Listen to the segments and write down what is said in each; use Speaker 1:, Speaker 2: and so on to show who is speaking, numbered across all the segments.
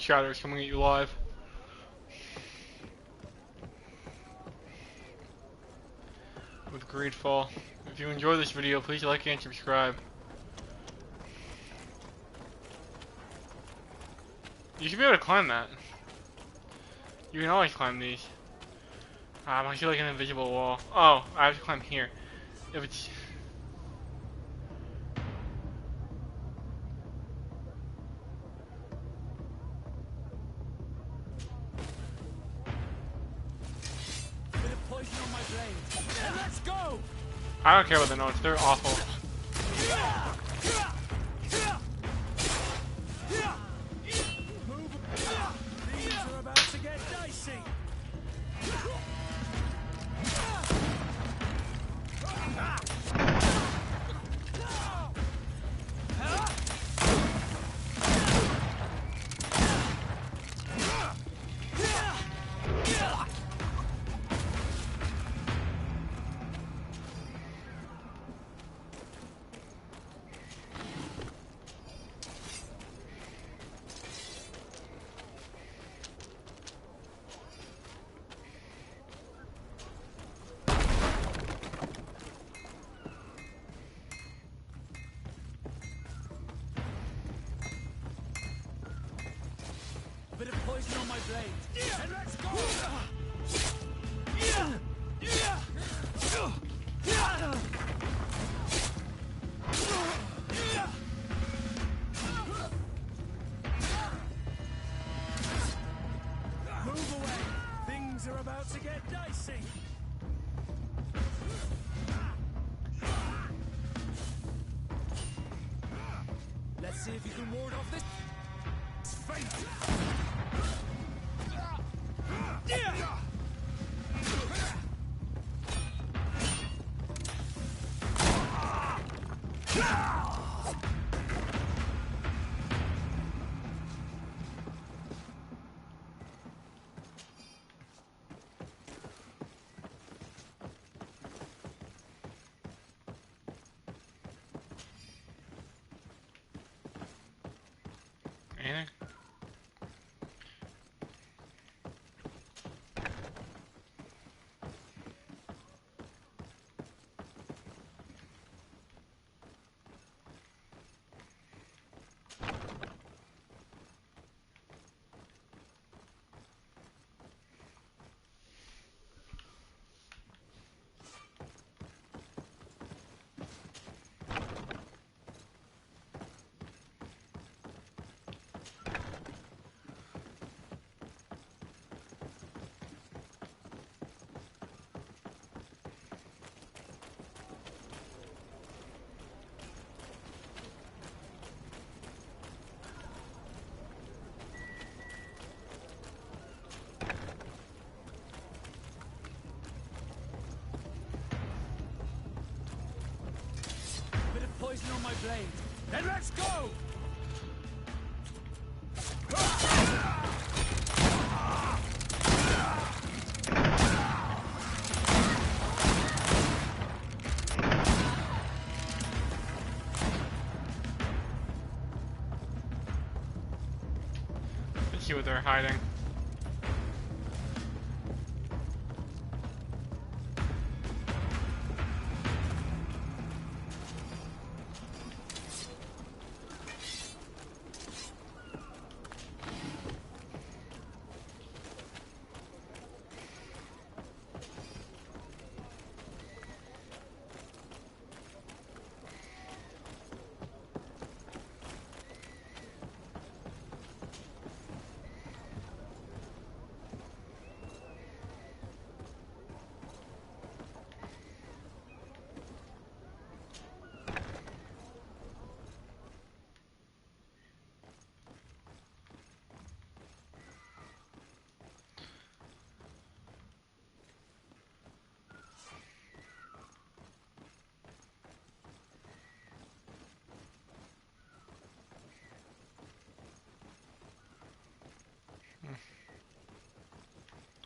Speaker 1: shatters coming at you live. With Greedfall. If you enjoyed this video, please like and subscribe. You should be able to climb that. You can always climb these. I feel like an invisible wall. Oh, I have to climb here. If it's... I don't care about the notes, they're awful.
Speaker 2: Things are about to get dicey. Bit of poison on my blade. And let's go! Move away. Things are about to get dicey. Let's see if you can ward off this fate.
Speaker 1: Anything?
Speaker 2: Poison on my blade. Then let's go!
Speaker 1: Let's see what they're hiding.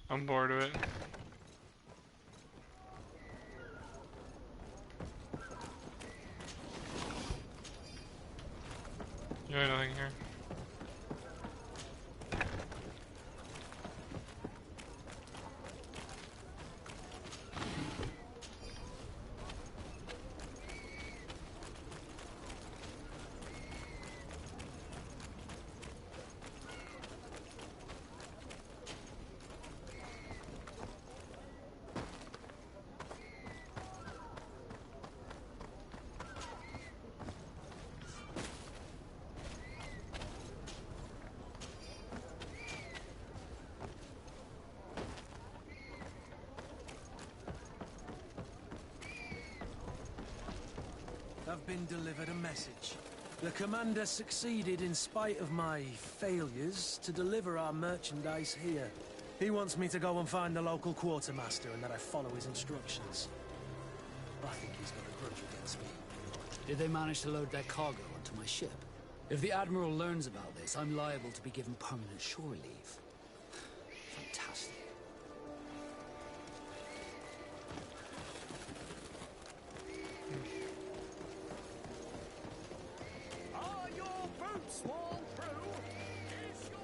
Speaker 1: I'm bored of it. You have nothing here.
Speaker 2: been delivered a message. The commander succeeded, in spite of my failures, to deliver our merchandise here. He wants me to go and find the local quartermaster and that I follow his instructions. I think he's got a grudge against me.
Speaker 3: Did they manage to load their cargo onto my ship? If the Admiral learns about this, I'm liable to be given permanent shore leave. Fantastic.
Speaker 2: Are your boots worn through? Is your...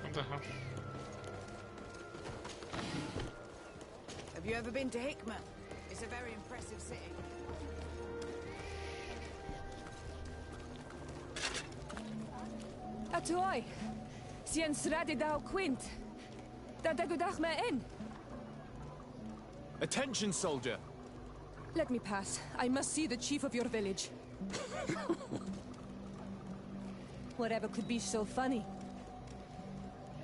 Speaker 1: What the hell?
Speaker 4: Have you ever been to Hickman? It's a very impressive city.
Speaker 5: Atoy, sien sradi dau quint. Da dagudach me in.
Speaker 6: Attention, soldier!
Speaker 5: Let me pass. I must see the chief of your village. Whatever could be so funny.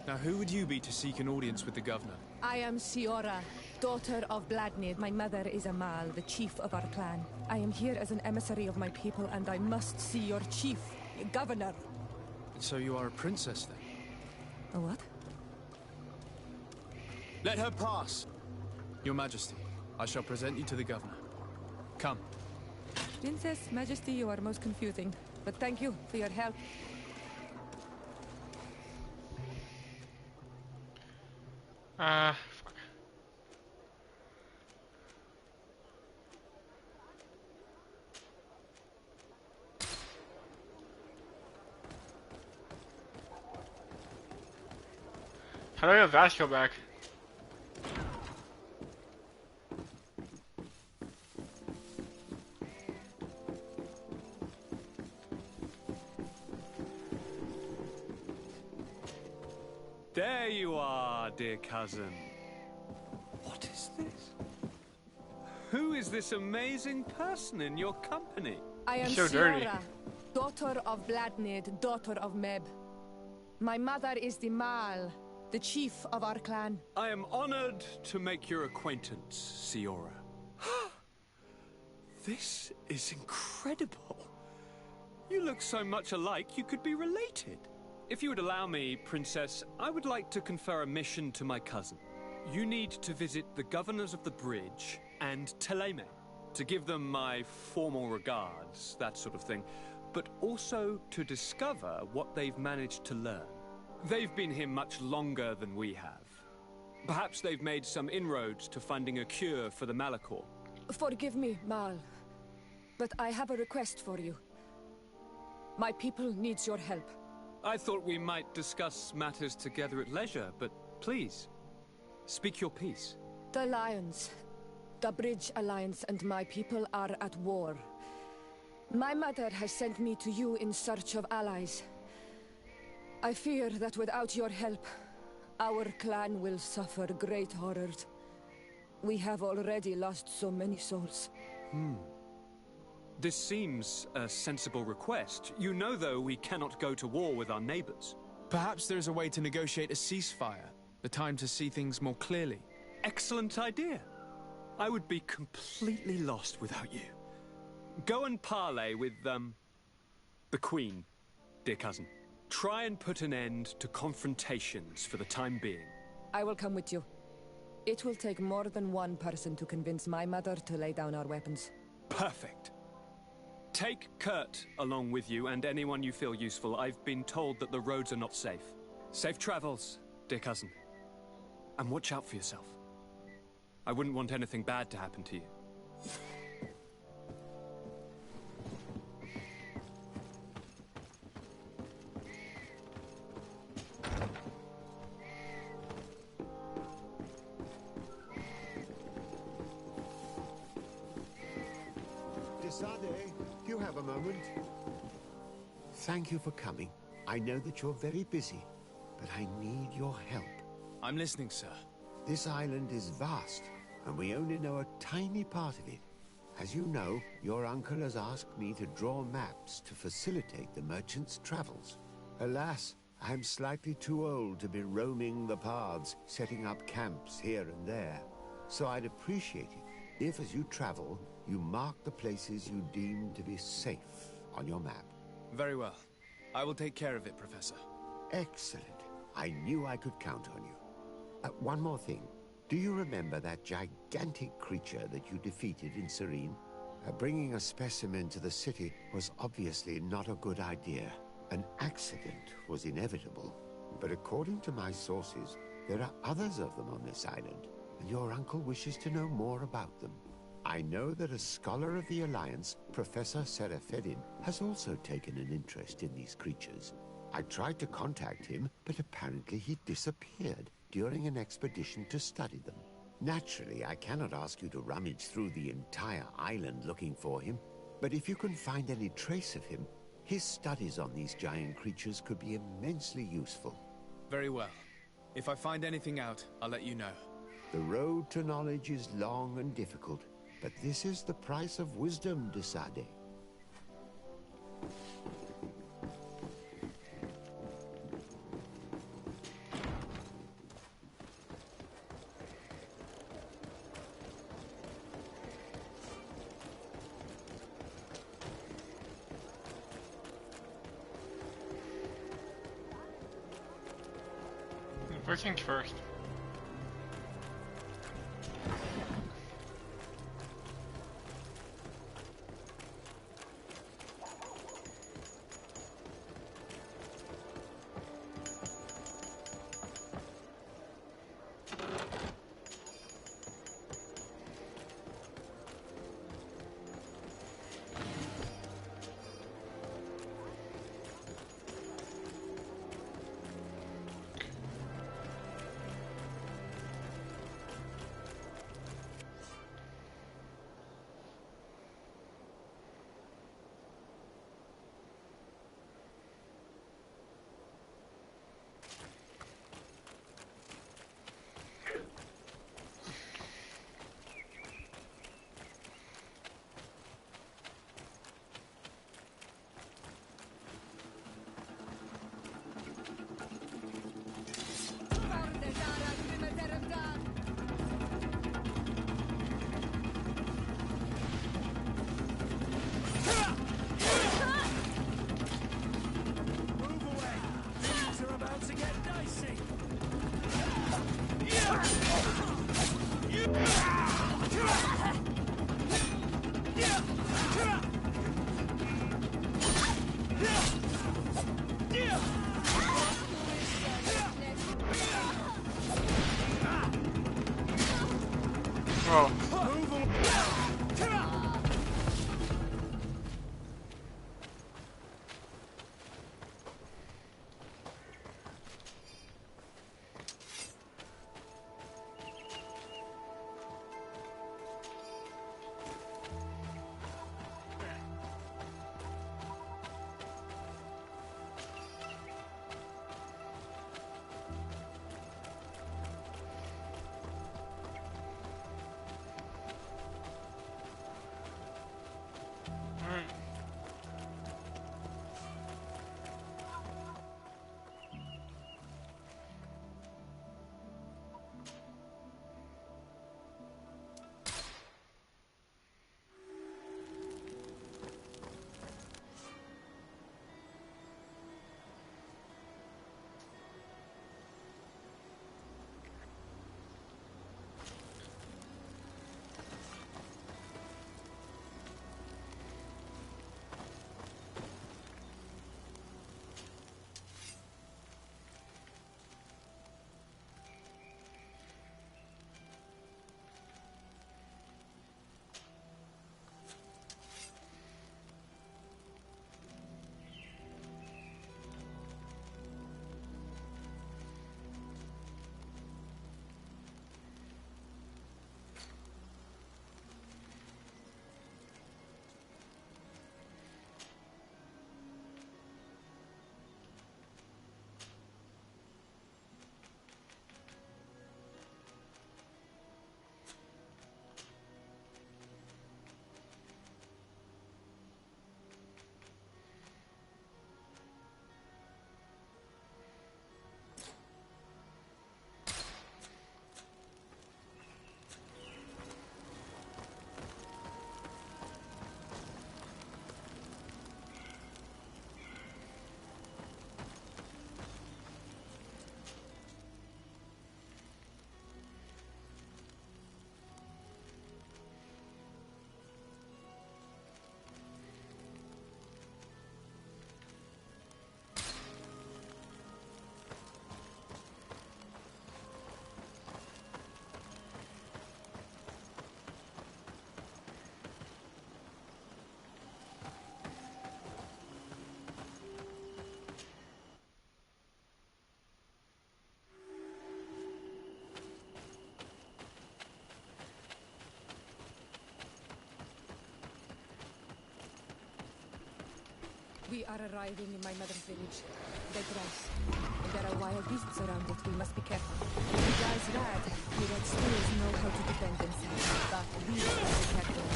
Speaker 6: Now, who would you be to seek an audience with the governor?
Speaker 5: I am Siora, daughter of Bladnid. My mother is Amal, the chief of our clan. I am here as an emissary of my people, and I must see your chief, governor.
Speaker 6: And so you are a princess, then?
Speaker 5: A what?
Speaker 6: Let her pass! Your Majesty, I shall present you to the governor. Come.
Speaker 5: Princess, Majesty, you are most confusing. But thank you for your help.
Speaker 1: Fuck. How do I get Vasco back?
Speaker 7: There you are, dear cousin. What is this? Who is this amazing person in your company?
Speaker 5: I am
Speaker 1: So dirty.
Speaker 5: Siora, daughter of Bladnid, daughter of Meb. My mother is the Mal, the chief of our clan.
Speaker 7: I am honored to make your acquaintance, Siora. This is incredible. You look so much alike you could be related. If you would allow me, Princess, I would like to confer a mission to my cousin. You need to visit the governors of the bridge and Teleme to give them my formal regards, that sort of thing, but also to discover what they've managed to learn. They've been here much longer than we have. Perhaps they've made some inroads to finding a cure for the Malachor.
Speaker 5: Forgive me, Mal, but I have a request for you. My people needs your help.
Speaker 7: I thought we might discuss matters together at leisure, but please, speak your piece.
Speaker 5: The Lions, the Bridge Alliance and my people are at war. My mother has sent me to you in search of allies. I fear that without your help, our clan will suffer great horrors. We have already lost so many souls.
Speaker 7: This seems a sensible request. You know, though, we cannot go to war with our neighbors.
Speaker 6: Perhaps there is a way to negotiate a ceasefire. The time to see things more clearly.
Speaker 7: Excellent idea. I would be completely lost without you. Go and parley with, the Queen, dear cousin. Try and put an end to confrontations for the time being.
Speaker 5: I will come with you. It will take more than one person to convince my mother to lay down our weapons.
Speaker 7: Perfect. Take Kurt along with you and anyone you feel useful. I've been told that the roads are not safe. Safe travels, dear cousin. And watch out for yourself. I wouldn't want anything bad to happen to you.
Speaker 8: Desade, do you have a moment? Thank you for coming. I know that you're very busy, but I need your help.
Speaker 6: I'm listening, sir.
Speaker 8: This island is vast, and we only know a tiny part of it. As you know, your uncle has asked me to draw maps to facilitate the merchant's travels. Alas, I'm slightly too old to be roaming the paths, setting up camps here and there. So I'd appreciate it if, as you travel, you mark the places you deem to be safe on your map.
Speaker 6: Very well. I will take care of it, Professor.
Speaker 8: Excellent. I knew I could count on you. One more thing. Do you remember that gigantic creature that you defeated in Serene? Bringing a specimen to the city was obviously not a good idea. An accident was inevitable. But according to my sources, there are others of them on this island, and your uncle wishes to know more about them. I know that a scholar of the Alliance, Professor Serafedin, has also taken an interest in these creatures. I tried to contact him, but apparently he disappeared during an expedition to study them. Naturally, I cannot ask you to rummage through the entire island looking for him, but if you can find any trace of him, his studies on these giant creatures could be immensely useful.
Speaker 6: Very well. If I find anything out, I'll let you know.
Speaker 8: The road to knowledge is long and difficult, but this is the price of wisdom, de Sade.
Speaker 1: First things first.
Speaker 5: We are arriving in my mother's village. They dress. There are wild beasts around it. We must be careful. The guys rad. The red steers know how to defend themselves, but we will protect them.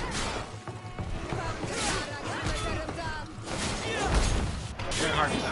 Speaker 1: Very hard to see.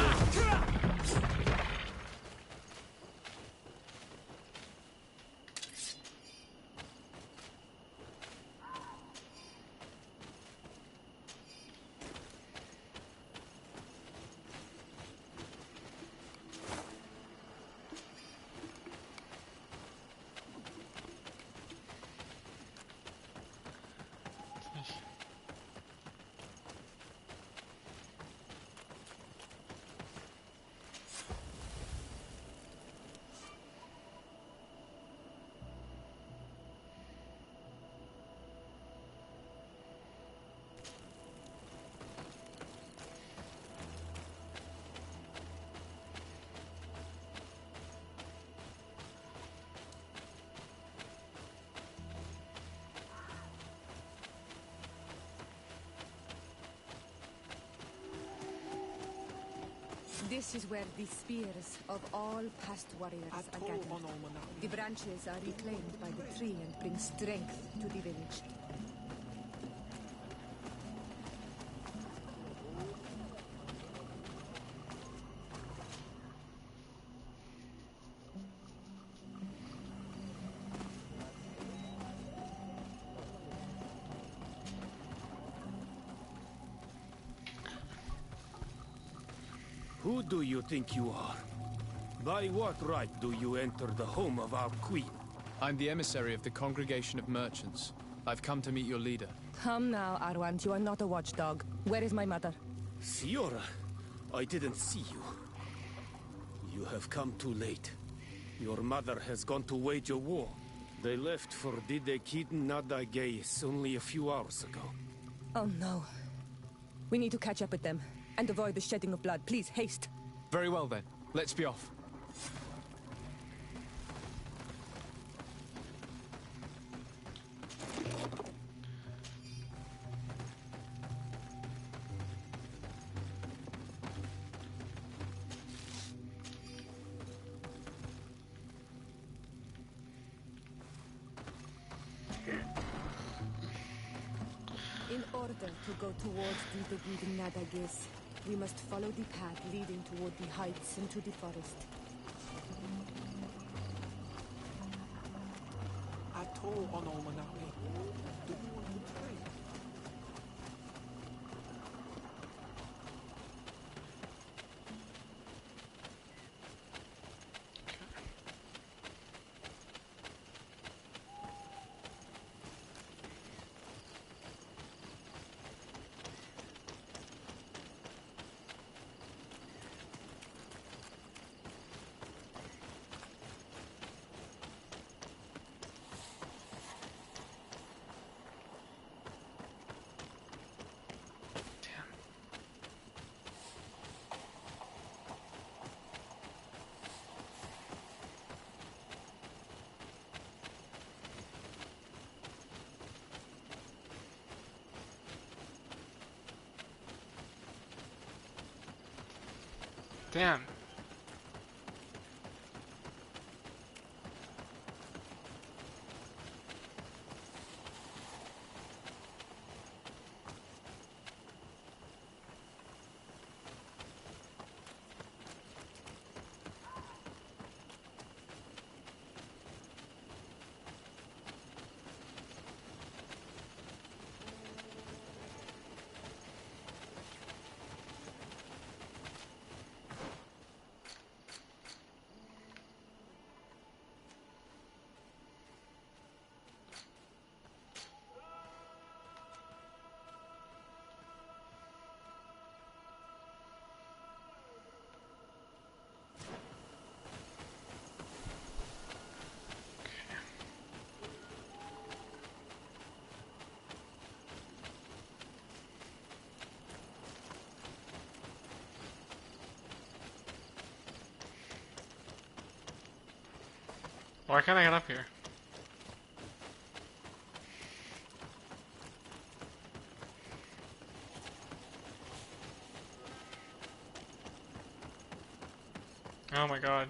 Speaker 5: This is where the spears of all past warriors are gathered. The branches are reclaimed by the tree and bring strength to the village.
Speaker 9: Who do you think you are? By what right do you enter the home of our queen?
Speaker 6: I'm the emissary of the Congregation of Merchants. I've come to meet your leader.
Speaker 5: Come now, Arwant, you are not a watchdog. Where is my mother?
Speaker 9: Siora, I didn't see you. You have come too late. Your mother has gone to wage a war. They left for Didekidin Nadagais only a few hours ago.
Speaker 5: Oh no. We need to catch up with them and avoid the shedding of blood. Please, haste.
Speaker 6: Very well then. Let's be off.
Speaker 5: In order to go towards the Greedfall Nadagis, we must follow the path leading toward the heights into the forest.
Speaker 1: Damn. Why can't I get up here? Oh my god.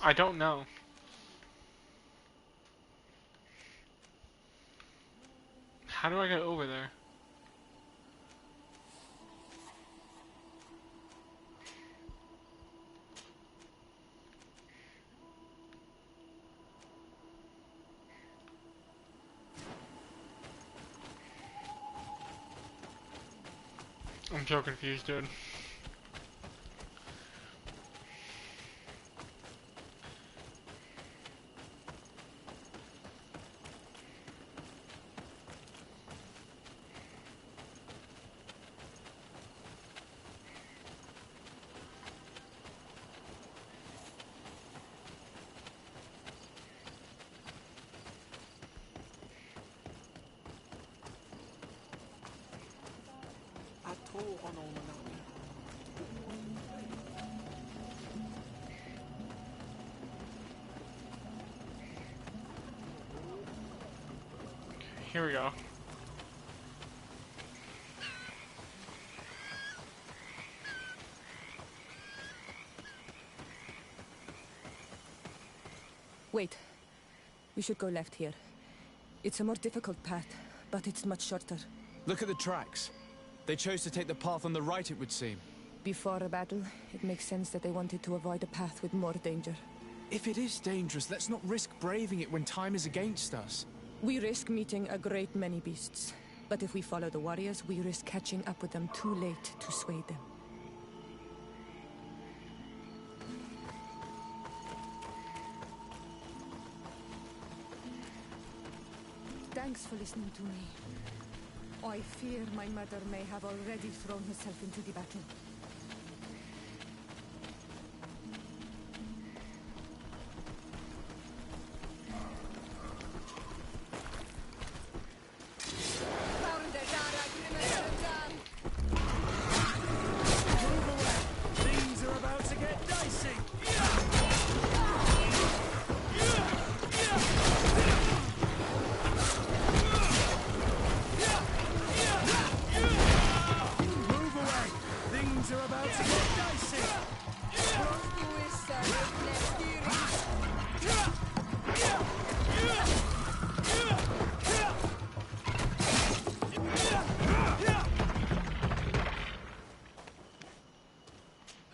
Speaker 1: I don't know. How do I get over there? I'm so confused, dude. Here we go.
Speaker 5: Wait. We should go left here. It's a more difficult path, but it's much shorter.
Speaker 6: Look at the tracks. They chose to take the path on the right, it would seem.
Speaker 5: Before a battle, it makes sense that they wanted to avoid a path with more danger.
Speaker 6: If it is dangerous, let's not risk braving it when time is against us.
Speaker 5: We risk meeting a great many beasts. But if we follow the warriors, we risk catching up with them too late to sway them. Thanks for listening to me. I fear my mother may have already thrown herself into the battle.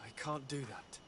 Speaker 6: I can't do that.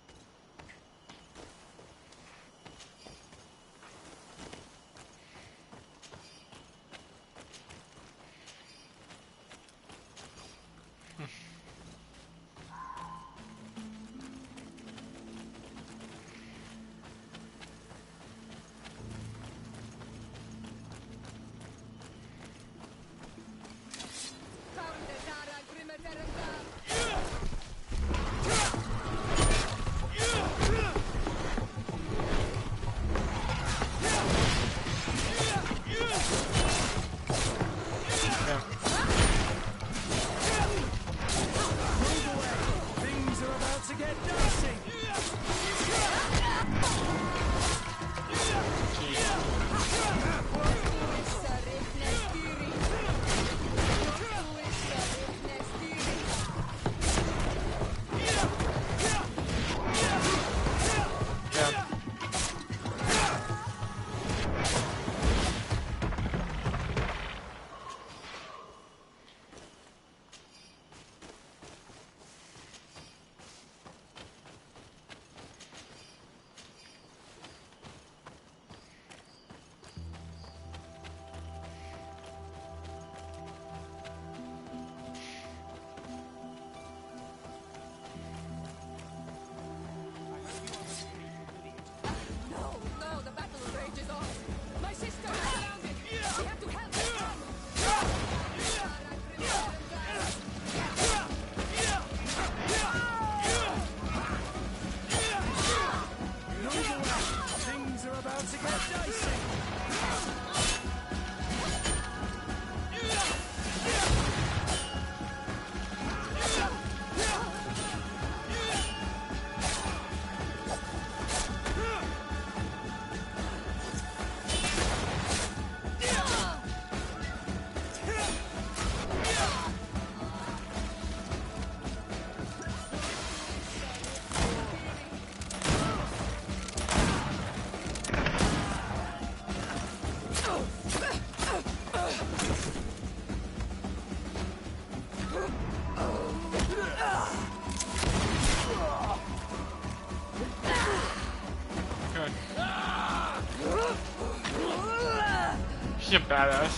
Speaker 1: She's a badass.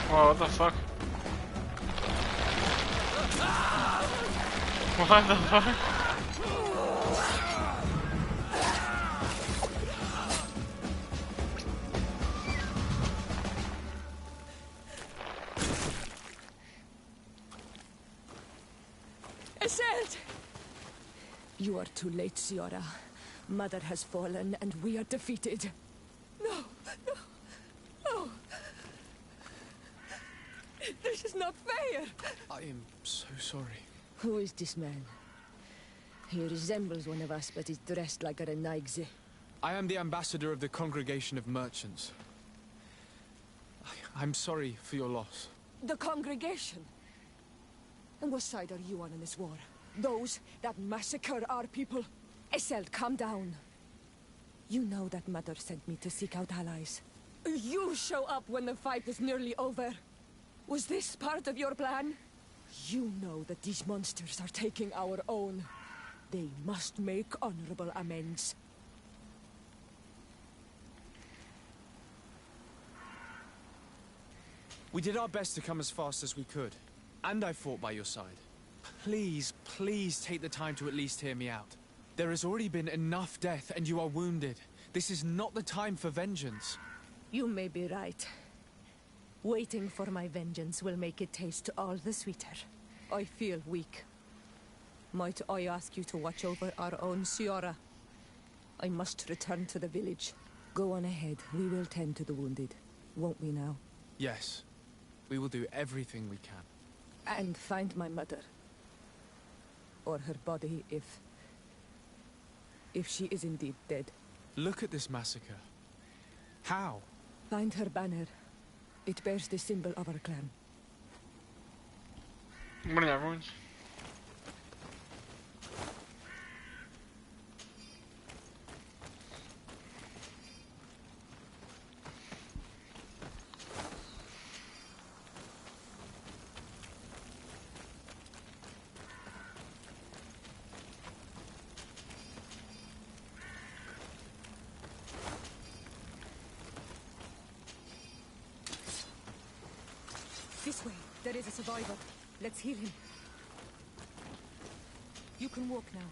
Speaker 1: Whoa, what the fuck? What the fuck?
Speaker 5: You are too late, Ciora. Mother has fallen, and we are defeated. No, no, no. This is not fair.
Speaker 6: I am so sorry.
Speaker 5: Who is this man? He resembles one of us, but is dressed like a Renaigze.
Speaker 6: I am the ambassador of the Congregation of Merchants. I'm sorry for your loss.
Speaker 5: The Congregation? And what side are you on in this war? Those that massacre our people? Iselt, calm down. You know that Mother sent me to seek out allies. You show up when the fight is nearly over. Was this part of your plan? You know that these monsters are taking our own. They must make honorable amends.
Speaker 6: We did our best to come as fast as we could, and I fought by your side. Please, please take the time to at least hear me out. There has already been enough death, and you are wounded. This is not the time for vengeance.
Speaker 5: You may be right. Waiting for my vengeance will make it taste all the sweeter. I feel weak. Might I ask you to watch over our own Ciora? I must return to the village. Go on ahead. We will tend to the wounded. Won't we now?
Speaker 6: Yes. We will do everything we can.
Speaker 5: And find my mother. Or her body, if she is indeed dead.
Speaker 6: Look at this massacre. How?
Speaker 5: Find her banner. It bears the symbol of our clan.
Speaker 1: Morning, everyone.
Speaker 5: This way. There is a survivor. Let's heal him. You can walk now.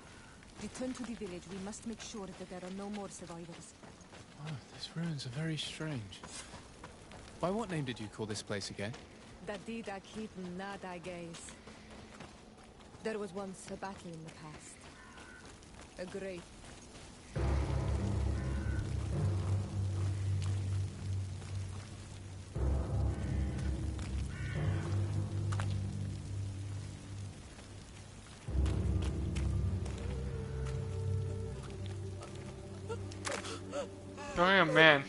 Speaker 5: Return to the village. We must make sure that there are no more survivors.
Speaker 6: Oh, these ruins are very strange. By what name did you call this place again?
Speaker 5: Dadida Keaton Nada Gaze. There was once a battle in the past. A great...
Speaker 1: Oh, man.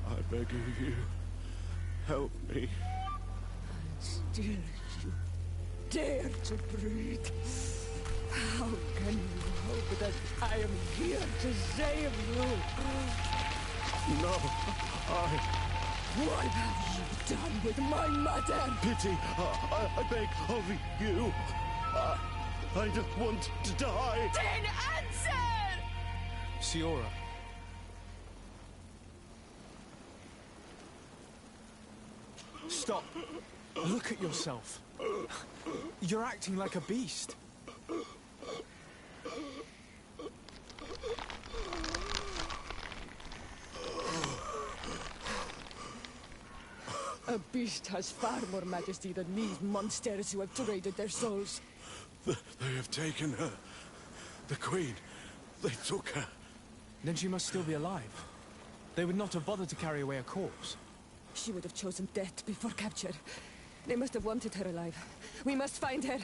Speaker 9: I beg of you, help me.
Speaker 5: Still you dare to breathe. How can you hope that I am here to save you?
Speaker 9: No,
Speaker 5: What have you done with my mother?
Speaker 9: pity, I beg of you. I don't want to die.
Speaker 5: Then answer!
Speaker 6: Ciora. Stop. Look at yourself. You're acting like a beast.
Speaker 5: A beast has far more majesty than these monsters who have traded their souls.
Speaker 9: They have taken her. The Queen. They took her.
Speaker 6: Then she must still be alive. They would not have bothered to carry away a corpse.
Speaker 5: She would have chosen death before capture. They must have wanted her alive. We must find her.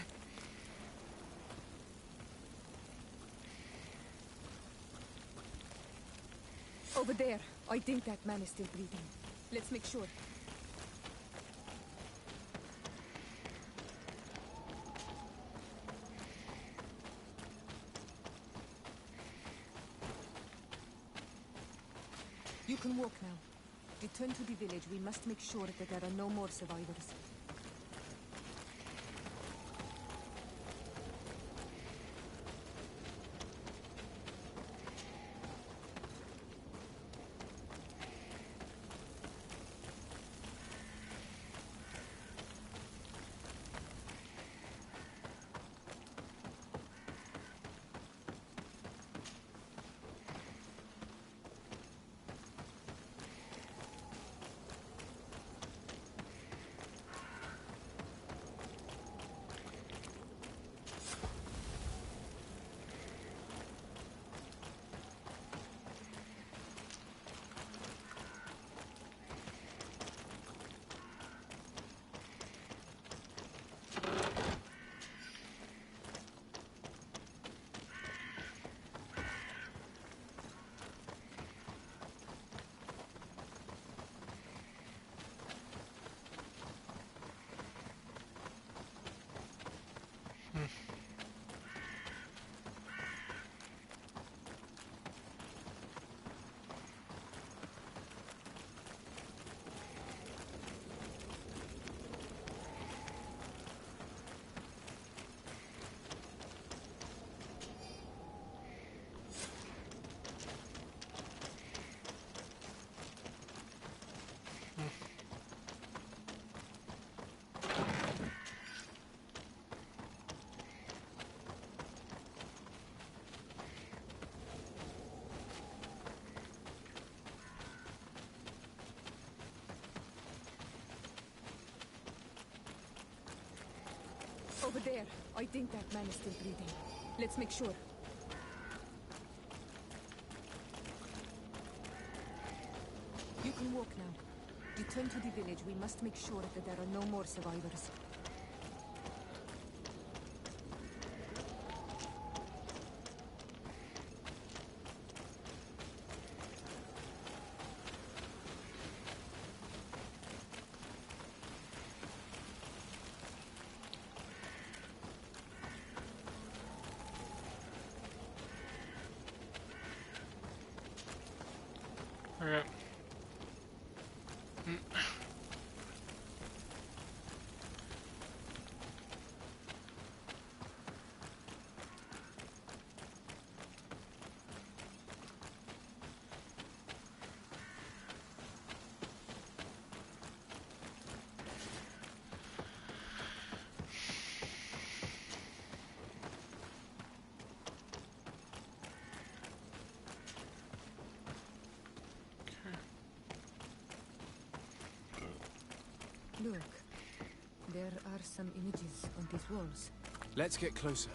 Speaker 5: Over there. I think that man is still breathing. Let's make sure. You can walk now. Return to the village. We must make sure that there are no more survivors. Over there. I think that man is still breathing. Let's make sure. You can walk now. Return to the village. We must make sure that there are no more survivors.
Speaker 1: Alright.
Speaker 5: Look. There are some images on these walls.
Speaker 6: Let's get closer.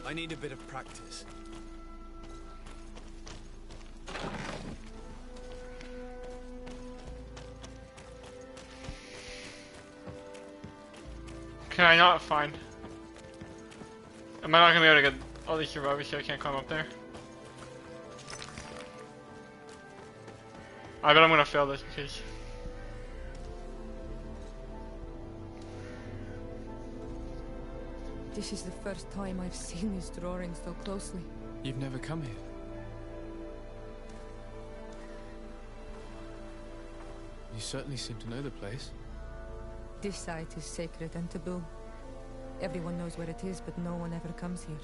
Speaker 6: I need a bit of practice.
Speaker 1: Can I not find? Am I not gonna be able to get all these survivors so I can't climb up there? I bet I'm gonna fail this because
Speaker 5: This is the first time I've seen these drawings so closely.
Speaker 6: You've never come here. You certainly seem to know the place.
Speaker 5: This site is sacred and taboo. Everyone knows where it is, but no one ever comes here.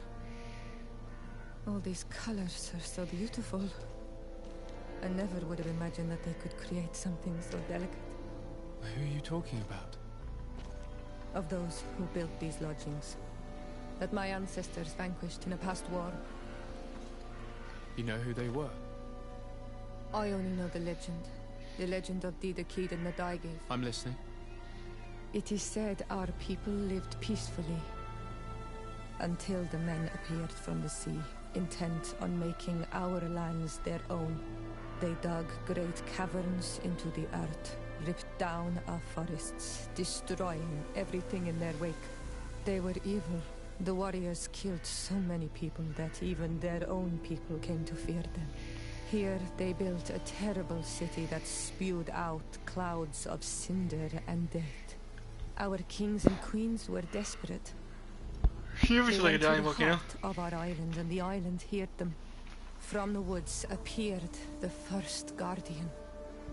Speaker 5: All these colors are so beautiful. I never would have imagined that they could create something so delicate.
Speaker 6: Who are you talking about?
Speaker 5: Of those who built these lodgings, that my ancestors vanquished in a past war.
Speaker 6: You know who they were?
Speaker 5: I only know the legend. The legend of the Kid and the Daigave.
Speaker 6: I'm listening.
Speaker 5: It is said our people lived peacefully until the men appeared from the sea, intent on making our lands their own. They dug great caverns into the earth, ripped down our forests, destroying everything in their wake. They were evil. The warriors killed so many people that even their own people came to fear them. Here they built a terrible city that spewed out clouds of cinder and death. Our kings and queens were desperate.
Speaker 1: She was
Speaker 5: They
Speaker 1: like a
Speaker 5: went to
Speaker 1: dying
Speaker 5: the
Speaker 1: volcano.
Speaker 5: heart of our island, and the island heard them. From the woods appeared the first guardian.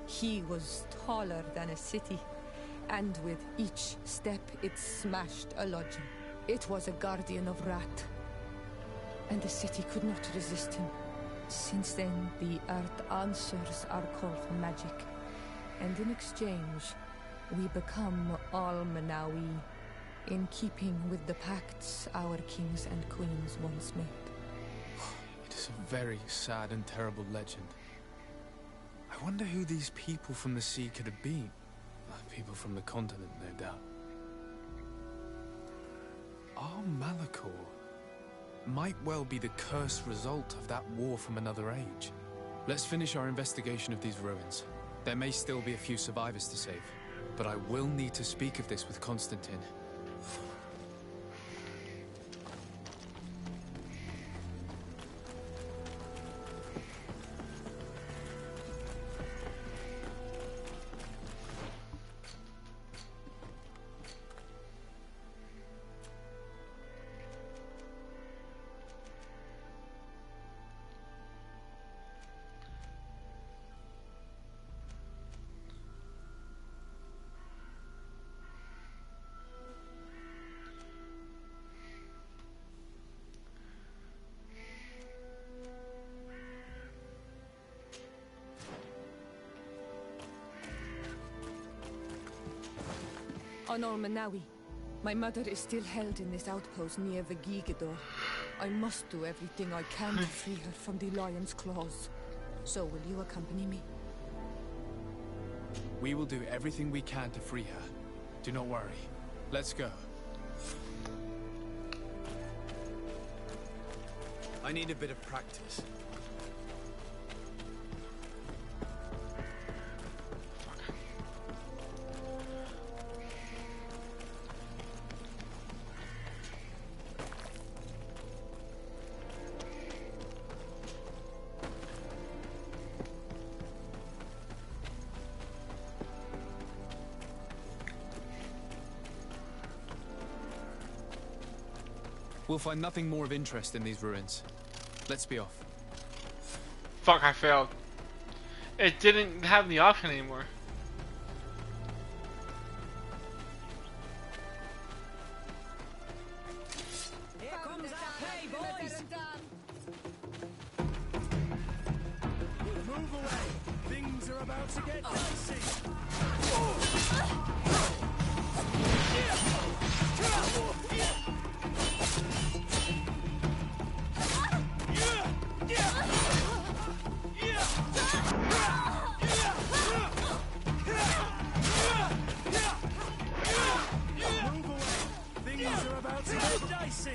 Speaker 5: He was taller than a city, and with each step it smashed a lodging. It was a guardian of Rat, and the city could not resist him. Since then, the earth answers our call for magic, and in exchange, we become all Manawi, in keeping with the pacts our kings and queens once made.
Speaker 6: It is a very sad and terrible legend. I wonder who these people from the sea could have been. People from the continent, no doubt. Our Malachor might well be the cursed result of that war from another age. Let's finish our investigation of these ruins. There may still be a few survivors to save, but I will need to speak of this with Constantine.
Speaker 5: On Manawi, my mother is still held in this outpost near the Gigador. I must do everything I can to free her from the lion's claws. So will you accompany me?
Speaker 6: We will do everything we can to free her. Do not worry. Let's go. I need a bit of practice. We'll find nothing more of interest in these ruins. Let's be off.
Speaker 1: Fuck, I failed. It didn't have the option anymore.
Speaker 4: Here comes our pay, boys!
Speaker 2: Move away! Things are about to get dicey! Things are about to get dicey!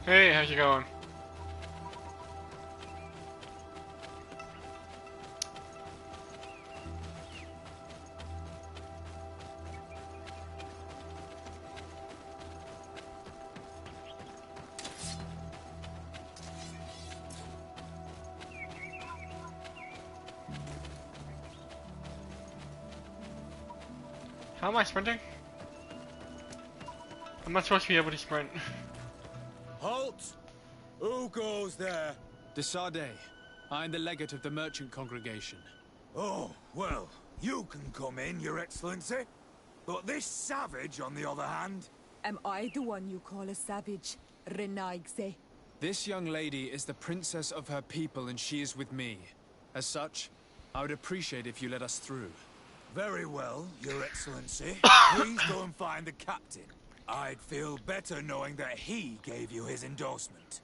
Speaker 1: Hey, how's it going? How am I sprinting? I'm not supposed to be able to sprint.
Speaker 9: Halt! Who goes there?
Speaker 6: De Sardet. I'm the legate of the merchant congregation.
Speaker 10: Oh, well, you can come in, Your Excellency. But this savage, on the other hand...
Speaker 5: Am I the one you call a savage, Renaigse?
Speaker 6: This young lady is the princess of her people and she is with me. As such, I would appreciate if you let us through.
Speaker 10: Very well, Your Excellency. Please go and find the captain. I'd feel better knowing that he gave you his endorsement.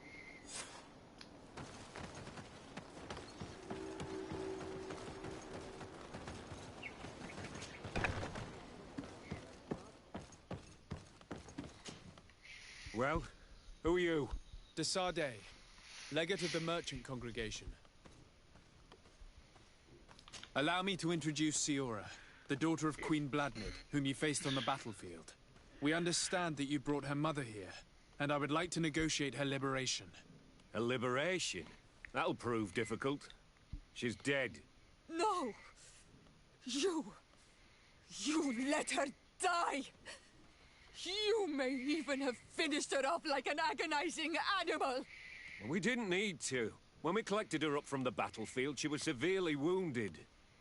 Speaker 9: Well, who are you?
Speaker 6: De Sardet, legate of the merchant congregation. Allow me to introduce Siora, the daughter of Queen Bladnid, whom you faced on the battlefield. We understand that you brought her mother here, and I would like to negotiate her liberation.
Speaker 9: A liberation? That'll prove difficult. She's dead.
Speaker 5: No! You let her die! You may even have finished her off like an agonizing animal!
Speaker 9: Well, we didn't need to. When we collected her up from the battlefield, she was severely wounded.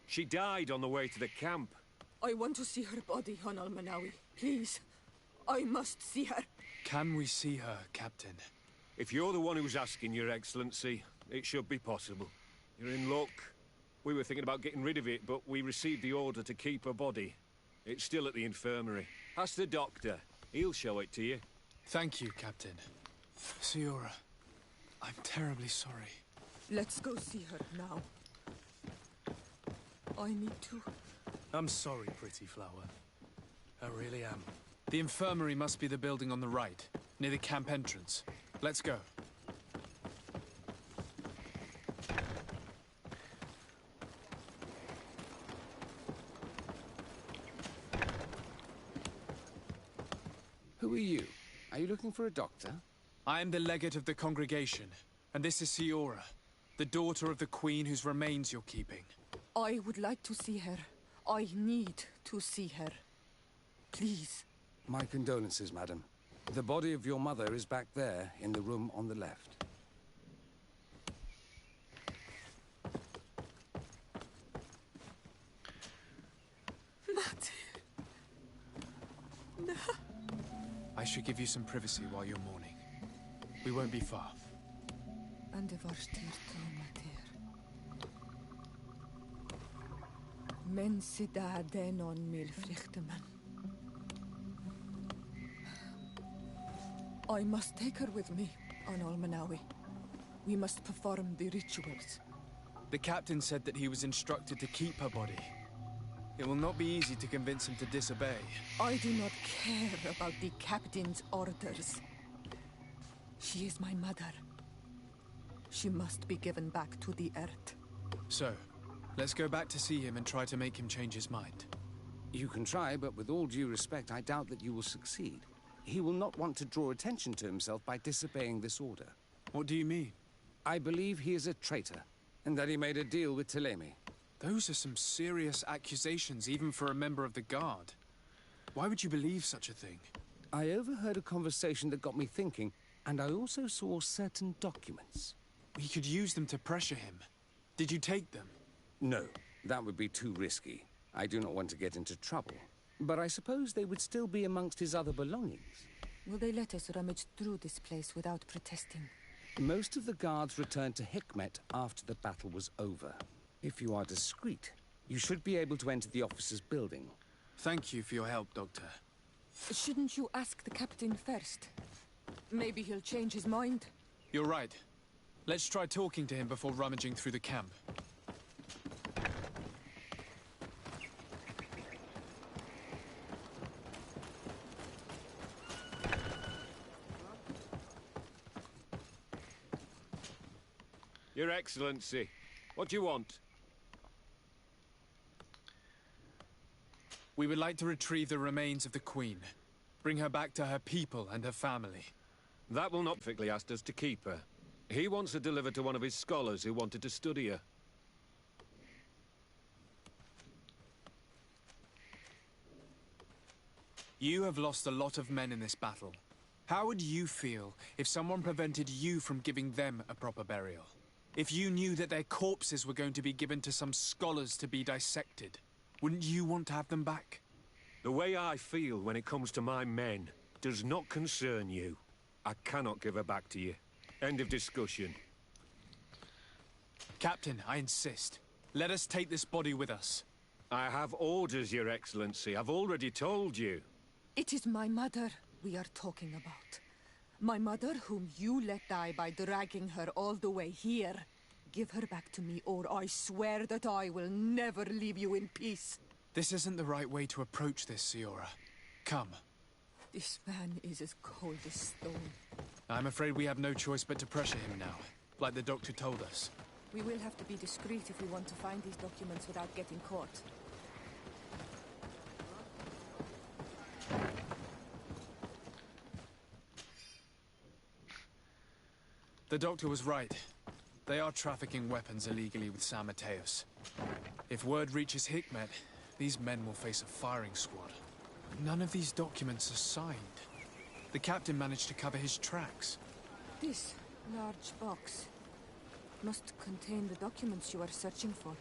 Speaker 9: She died on the way to the camp.
Speaker 5: I want to see her body, on Almanawi. Please. I must see her.
Speaker 6: Can we see her, Captain?
Speaker 9: If you're the one who's asking, Your Excellency, it should be possible. You're in luck. We were thinking about getting rid of it, but we received the order to keep her body. It's still at the infirmary. Ask the doctor. He'll show it to you.
Speaker 6: Thank you, Captain. Siora, I'm terribly sorry.
Speaker 5: Let's go see her now. I need to.
Speaker 2: I'm sorry, pretty flower. I really am.
Speaker 6: The infirmary must be the building on the right, near the camp entrance. Let's go.
Speaker 11: Who are you? Are you looking for a doctor?
Speaker 6: I am the legate of the congregation, and this is Siora, the daughter of the queen whose remains you're keeping.
Speaker 5: I would like to see her. I need to see her. Please.
Speaker 11: My condolences, madam. The body of your mother is back there, in the room on the left.
Speaker 5: No.
Speaker 6: I should give you some privacy while you're mourning. We won't be far.
Speaker 5: And the Varstir Men sida denon mil frichteman. I must take her with me on Almanawi. We must perform the rituals.
Speaker 6: The captain said that he was instructed to keep her body. It will not be easy to convince him to disobey.
Speaker 5: I do not care about the captain's orders. She is my mother. She must be given back to the earth.
Speaker 6: So, let's go back to see him and try to make him change his mind.
Speaker 11: You can try, but with all due respect, I doubt that you will succeed. He will not want to draw attention to himself by disobeying this order.
Speaker 6: What do you mean?
Speaker 11: I believe he is a traitor, and that he made a deal with Thélème.
Speaker 6: Those are some serious accusations, even for a member of the Guard. Why would you believe such a thing?
Speaker 11: I overheard a conversation that got me thinking, and I also saw certain documents.
Speaker 6: We could use them to pressure him. Did you take them?
Speaker 11: No, that would be too risky. I do not want to get into trouble. But I suppose they would still be amongst his other belongings.
Speaker 5: Will they let us rummage through this place without protesting?
Speaker 11: Most of the guards returned to Hikmet after the battle was over. If you are discreet, you should be able to enter the officer's building.
Speaker 6: Thank you for your help, Doctor.
Speaker 5: Shouldn't you ask the captain first? Maybe he'll change his mind.
Speaker 6: You're right. Let's try talking to him before rummaging through the camp.
Speaker 9: Your Excellency, what do you want?
Speaker 6: We would like to retrieve the remains of the Queen. Bring her back to her people and her family.
Speaker 9: That will not perfectly asked us to keep her. He wants her delivered to one of his scholars who wanted to study her.
Speaker 6: You have lost a lot of men in this battle. How would you feel if someone prevented you from giving them a proper burial? If you knew that their corpses were going to be given to some scholars to be dissected, wouldn't you want to have them back?
Speaker 9: The way I feel when it comes to my men does not concern you. I cannot give her back to you. End of discussion.
Speaker 6: Captain, I insist. Let us take this body with us.
Speaker 9: I have orders, Your Excellency. I've already told you.
Speaker 5: It is my mother we are talking about. My mother, whom you let die by dragging her all the way here. Give her back to me, or I swear that I will never leave you in peace.
Speaker 6: This isn't the right way to approach this, Siora. Come.
Speaker 5: This man is as cold as stone.
Speaker 6: I'm afraid we have no choice but to pressure him now, like the doctor told us.
Speaker 5: We will have to be discreet if we want to find these documents without getting caught.
Speaker 6: The doctor was right. They are trafficking weapons illegally with San Mateos. If word reaches Hikmet, these men will face a firing squad. None of these documents are signed. The captain managed to cover his tracks.
Speaker 5: This large box must contain the documents you are searching for.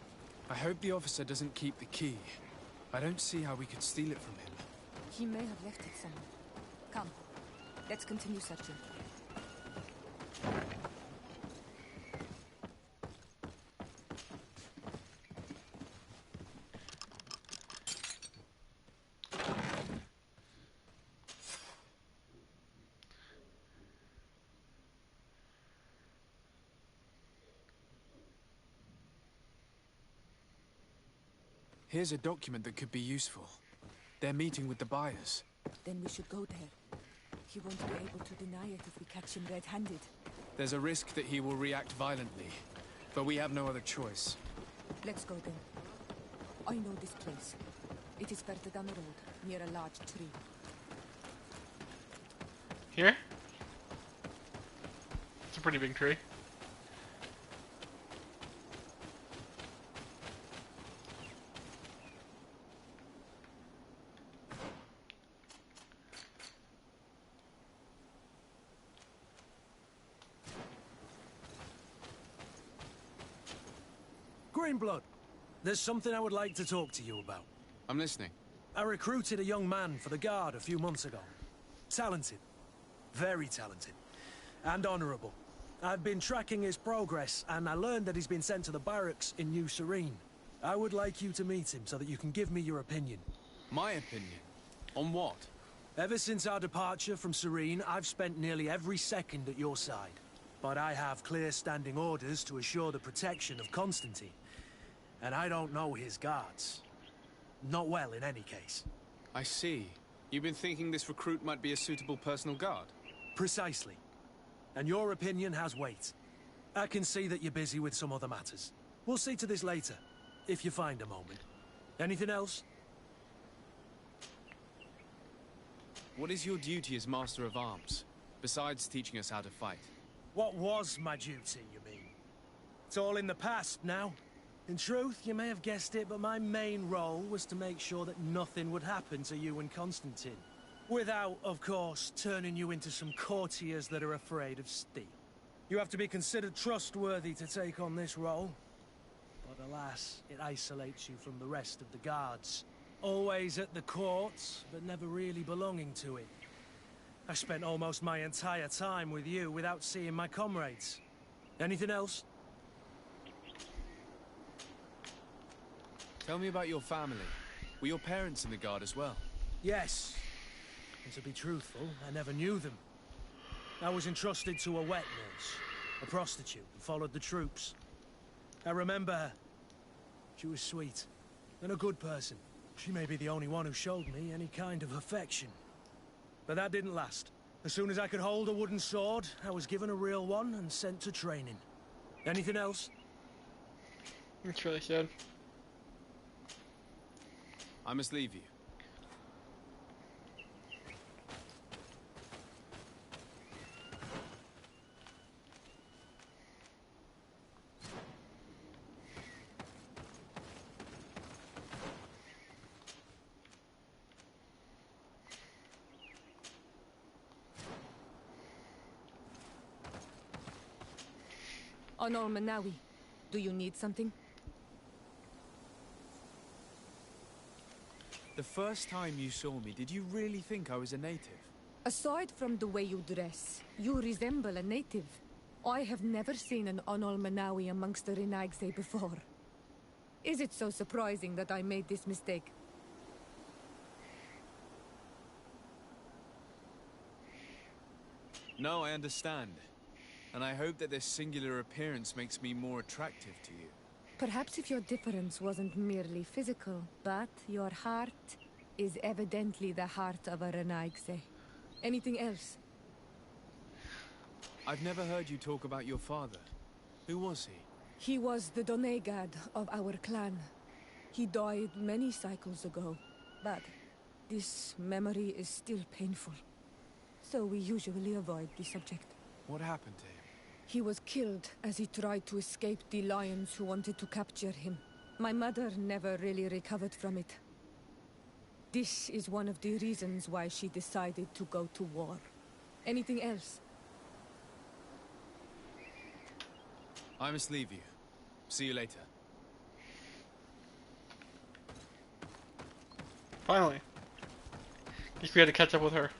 Speaker 6: I hope the officer doesn't keep the key. I don't see how we could steal it from him.
Speaker 5: He may have left it somewhere. Come, let's continue searching.
Speaker 6: Here's a document that could be useful. They're meeting with the buyers.
Speaker 5: Then we should go there. He won't be able to deny it if we catch him red-handed.
Speaker 6: There's a risk that he will react violently, but we have no other choice.
Speaker 5: Let's go then. I know this place. It is further down the road, near a large tree.
Speaker 1: Here? It's a pretty big tree.
Speaker 2: Greenblood, there's something I would like to talk to you about.
Speaker 6: I'm listening.
Speaker 2: I recruited a young man for the Guard a few months ago. Talented. Very talented. And honorable. I've been tracking his progress, and I learned that he's been sent to the barracks in New Serene. I would like you to meet him so that you can give me your opinion.
Speaker 6: My opinion? On what?
Speaker 2: Ever since our departure from Serene, I've spent nearly every second at your side. But I have clear standing orders to assure the protection of Constantine. And I don't know his guards. Not well, in any case.
Speaker 6: I see. You've been thinking this recruit might be a suitable personal guard?
Speaker 2: Precisely. And your opinion has weight. I can see that you're busy with some other matters. We'll see to this later, if you find a moment. Anything else?
Speaker 6: What is your duty as Master of Arms, besides teaching us how to fight?
Speaker 2: What was my duty, you mean? It's all in the past now. In truth, you may have guessed it, but my main role was to make sure that nothing would happen to you and Constantine. Without, of course, turning you into some courtiers that are afraid of steel. You have to be considered trustworthy to take on this role. But alas, it isolates you from the rest of the guards. Always at the court, but never really belonging to it. I spent almost my entire time with you without seeing my comrades. Anything else?
Speaker 6: Tell me about your family. Were your parents in the Guard as well?
Speaker 2: Yes. And to be truthful, I never knew them. I was entrusted to a wet nurse, a prostitute, and followed the troops. I remember her. She was sweet, and a good person. She may be the only one who showed me any kind of affection. But that didn't last. As soon as I could hold a wooden sword, I was given a real one and sent to training. Anything else?
Speaker 1: It's really sad.
Speaker 6: I must leave you.
Speaker 5: Honor Manawi, do you need something?
Speaker 6: The first time you saw me, did you really think I was a native?
Speaker 5: Aside from the way you dress, you resemble a native. I have never seen an Onol Manawi amongst the Renaigse before. Is it so surprising that I made this mistake?
Speaker 6: No, I understand. And I hope that this singular appearance makes me more attractive to you.
Speaker 5: Perhaps if your difference wasn't merely physical, but your heart is evidently the heart of a Renaigse. Anything else?
Speaker 6: I've never heard you talk about your father. Who was he?
Speaker 5: He was the Donegad of our clan. He died many cycles ago, but this memory is still painful. So we usually avoid the subject.
Speaker 6: What happened to him?
Speaker 5: He was killed as he tried to escape the lions who wanted to capture him. My mother never really recovered from it. This is one of the reasons why she decided to go to war. Anything else?
Speaker 6: I must leave you. See you later.
Speaker 1: Finally. Guess we had to catch up with her.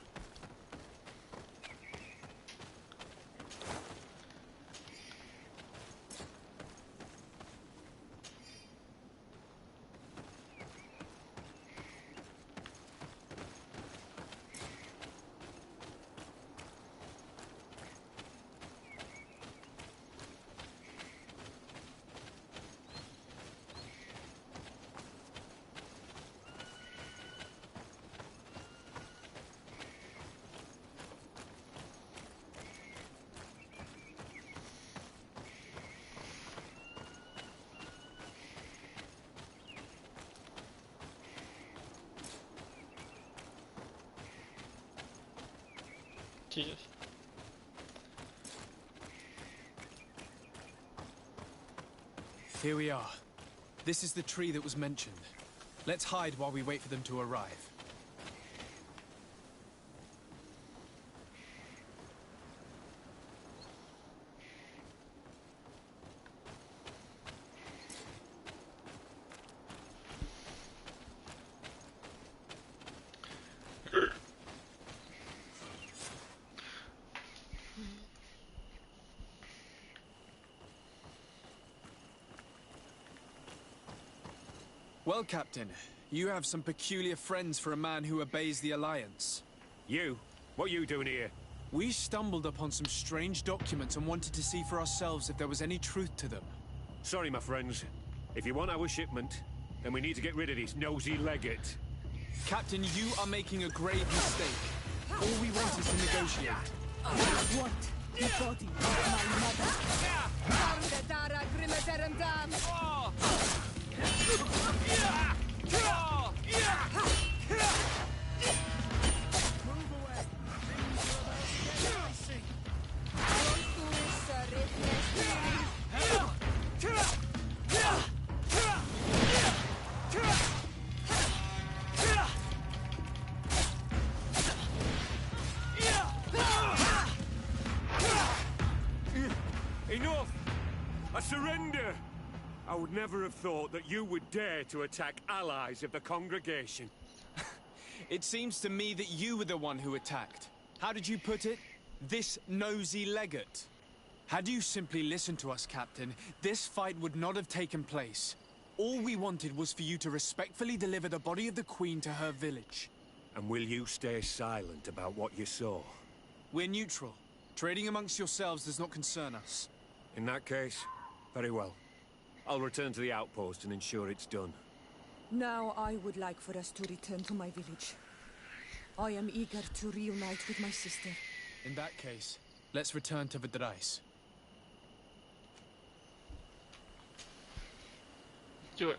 Speaker 1: Jesus.
Speaker 6: Here we are. This is the tree that was mentioned. Let's hide while we wait for them to arrive. Well, Captain, you have some peculiar friends for a man who obeys the Alliance.
Speaker 9: You? What are you doing here?
Speaker 6: We stumbled upon some strange documents and wanted to see for ourselves if there was any truth to them.
Speaker 9: Sorry, my friends. If you want our shipment, then we need to get rid of this nosy legate.
Speaker 6: Captain, you are making a grave mistake. All we want is to negotiate.
Speaker 5: I want the body of my mother. Dara Grimaterandam.
Speaker 9: Enough! I surrender! I would never have thought that you would dare to attack allies of the congregation.
Speaker 6: It seems to me that you were the one who attacked. How did you put it? This nosy legate. Had you simply listened to us, Captain, this fight would not have taken place. All we wanted was for you to respectfully deliver the body of the Queen to her village.
Speaker 9: And will you stay silent about what you saw?
Speaker 6: We're neutral. Trading amongst yourselves does not concern us.
Speaker 9: In that case, very well. I'll return to the outpost and ensure it's done.
Speaker 5: Now I would like for us to return to my village. I am eager to reunite with my sister.
Speaker 6: In that case, let's return to Vidrais.
Speaker 1: do it.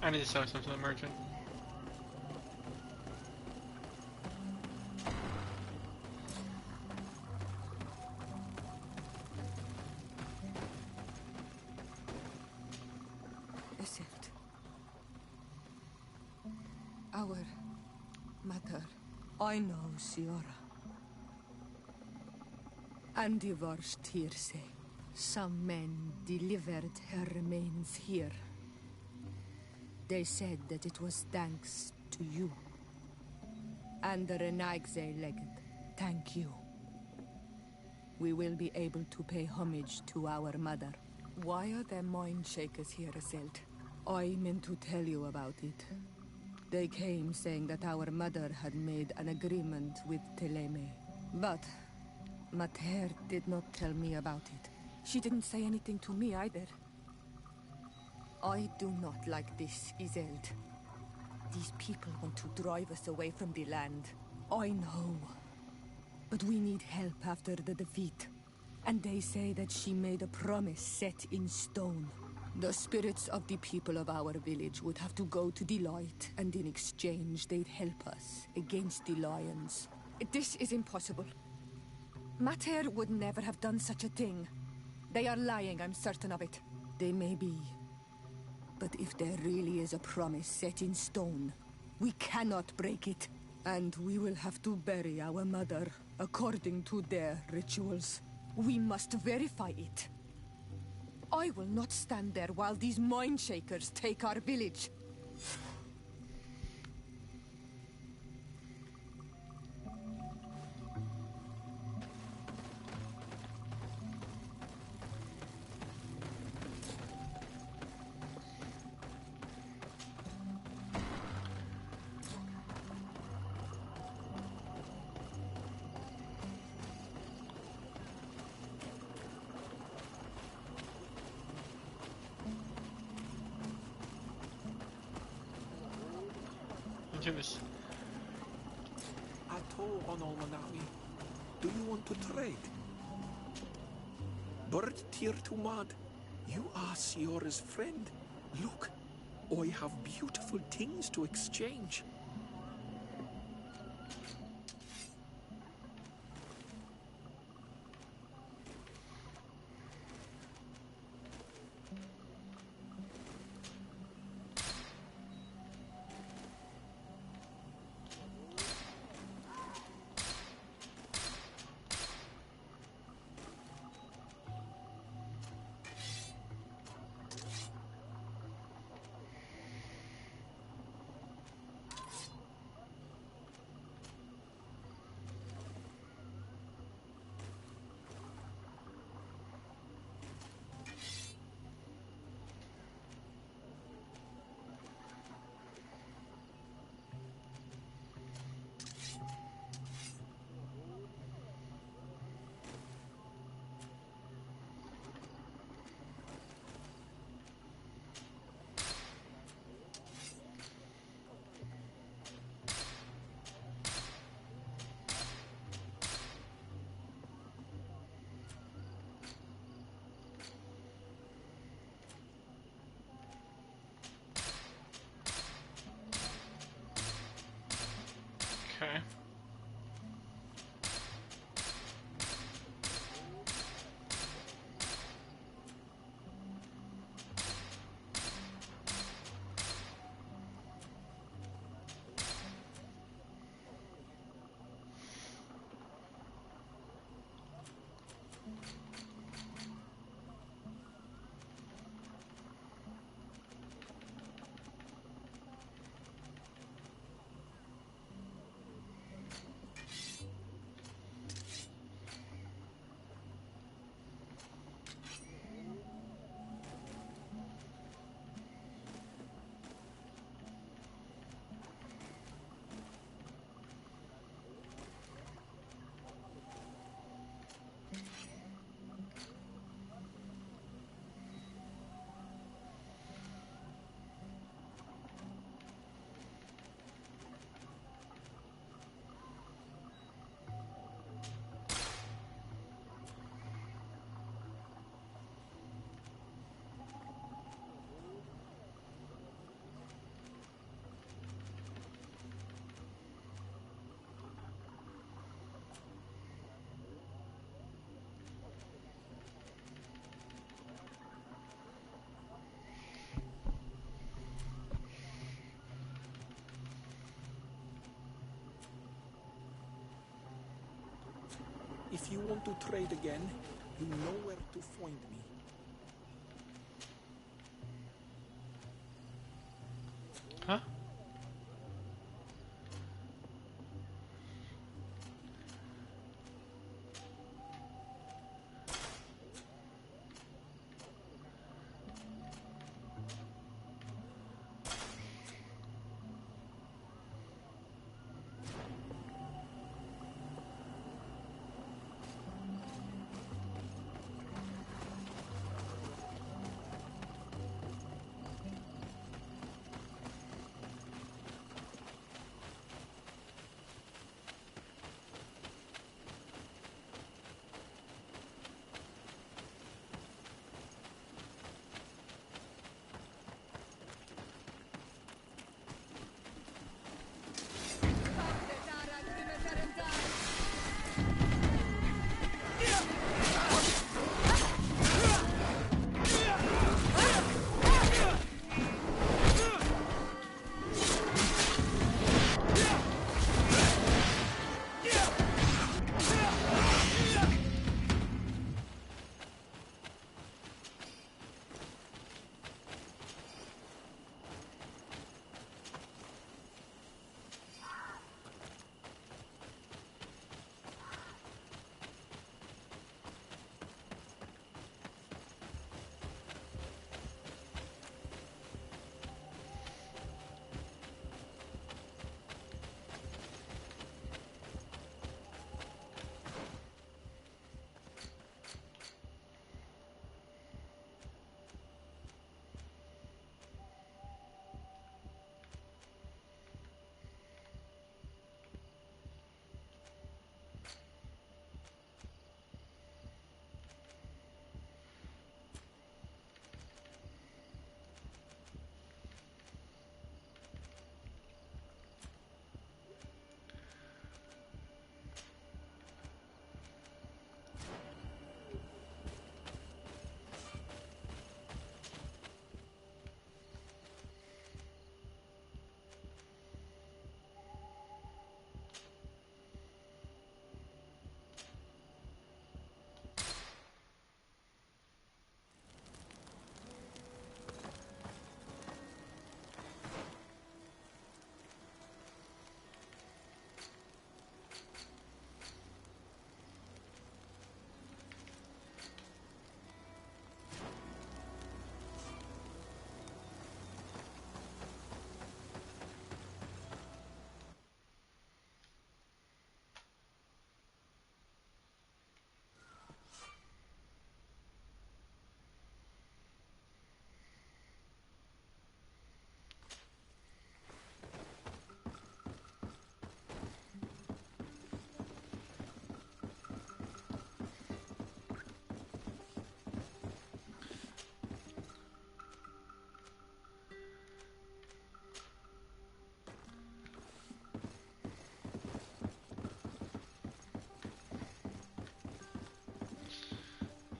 Speaker 1: I need to sell some to the merchant.
Speaker 5: Is it our mother? I know, Siora. And divorced Tirse. Some men delivered her remains here. They said that it was thanks to you. And the Renagze legend, thank you. We will be able to pay homage to our mother. Why are there mind shakers here, Azelt? I meant to tell you about it. They came saying that our mother had made an agreement with Teleme. But Mater did not tell me about it. She didn't say anything to me either. I do not like this, Iselt. These people want to drive us away from the land. I know. But we need help after the defeat. And they say that she made a promise set in stone. The spirits of the people of our village would have to go to the light, and in exchange they'd help us against the lions. This is impossible. Mater would never have done such a thing. They are lying, I'm certain of it. They may be. But if there really is a promise set in stone, we cannot break it. And we will have to bury our mother according to their rituals. We must verify it. I will not stand there while these mind shakers take our village.
Speaker 1: Do this.
Speaker 9: Ato Onolmanami, do you want to trade? Bird Tir Tumad, you are Siora's friend. Look, I have beautiful things to exchange. If you want to trade again, you know where to find me.
Speaker 1: Huh?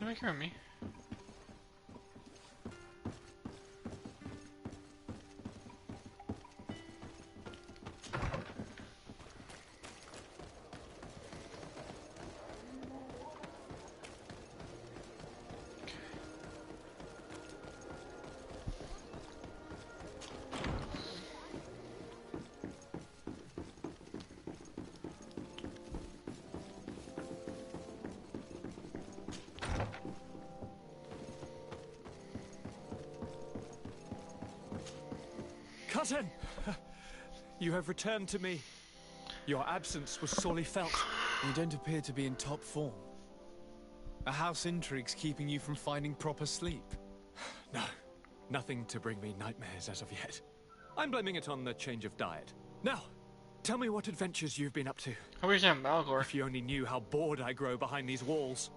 Speaker 1: You make her me.
Speaker 7: Cousin! You have returned to me. Your absence was sorely felt.
Speaker 6: You don't appear to be in top form. A house intrigue's keeping you from finding proper sleep.
Speaker 7: No, nothing to bring me nightmares as of yet. I'm blaming it on the change of diet. Now, tell me what adventures you've been up to.
Speaker 1: I wish I'm Malgor.
Speaker 7: If you only knew how bored I grow behind these walls.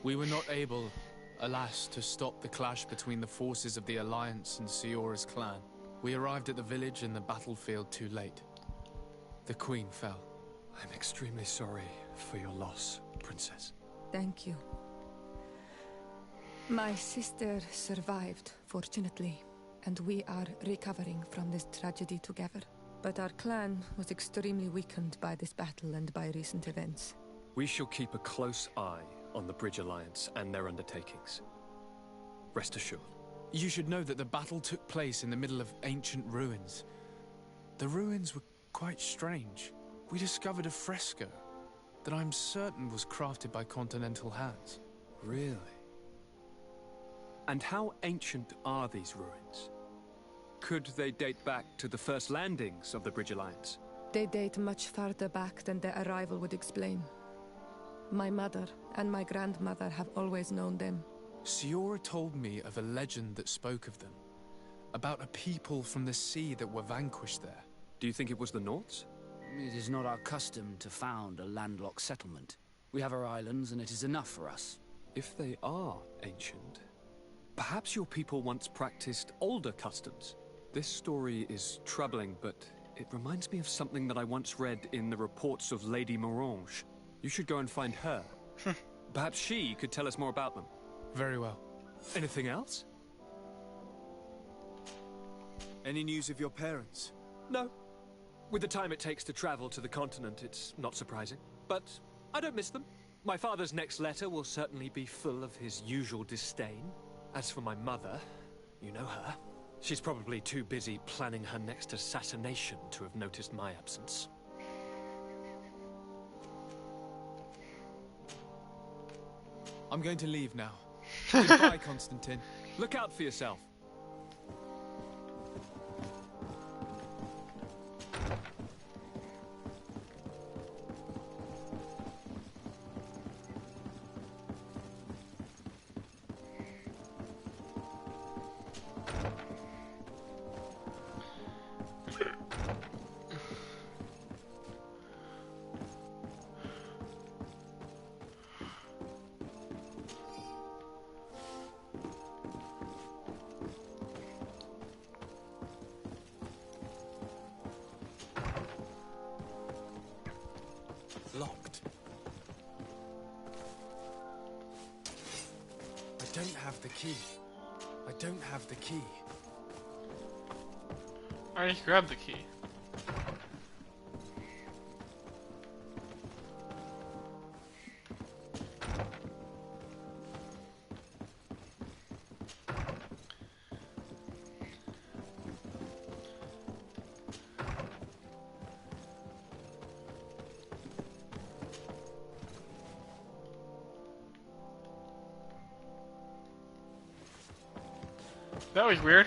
Speaker 6: We were not able, alas, to stop the clash between the forces of the Alliance and Siora's clan. We arrived at the village and the battlefield too late. The Queen fell.
Speaker 7: I'm extremely sorry for your loss, Princess.
Speaker 5: Thank you. My sister survived, fortunately, and we are recovering from this tragedy together. But our clan was extremely weakened by this battle and by recent events.
Speaker 7: We shall keep a close eye on the Bridge Alliance and their undertakings. Rest assured.
Speaker 6: You should know that the battle took place in the middle of ancient ruins. The ruins were quite strange. We discovered a fresco that I'm certain was crafted by continental hands.
Speaker 7: Really? And how ancient are these ruins? Could they date back to the first landings of the Bridge Alliance?
Speaker 5: They date much farther back than their arrival would explain. My mother and my grandmother have always known them.
Speaker 6: Siora told me of a legend that spoke of them, about a people from the sea that were vanquished there.
Speaker 7: Do you think it was the Nords?
Speaker 3: It is not our custom to found a landlocked settlement. We have our islands, and it is enough for us.
Speaker 7: If they are ancient, perhaps your people once practiced older customs. This story is troubling, but it reminds me of something that I once read in the reports of Lady Morange. You should go and find her. Perhaps she could tell us more about them.
Speaker 6: Very well.
Speaker 7: Anything else?
Speaker 9: Any news of your parents?
Speaker 7: No. With the time it takes to travel to the continent, it's not surprising. But I don't miss them. My father's next letter will certainly be full of his usual disdain. As for my mother, you know her. She's probably too busy planning her next assassination to have noticed my absence.
Speaker 6: I'm going to leave now. Goodbye, Constantine.
Speaker 7: Look out for yourself.
Speaker 6: Locked. I don't have the key. I don't have the key.
Speaker 1: I just grabbed the key. That was weird.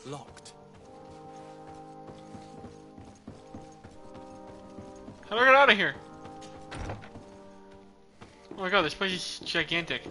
Speaker 6: Locked.
Speaker 1: How do I get out of here? Oh my god, this place is gigantic.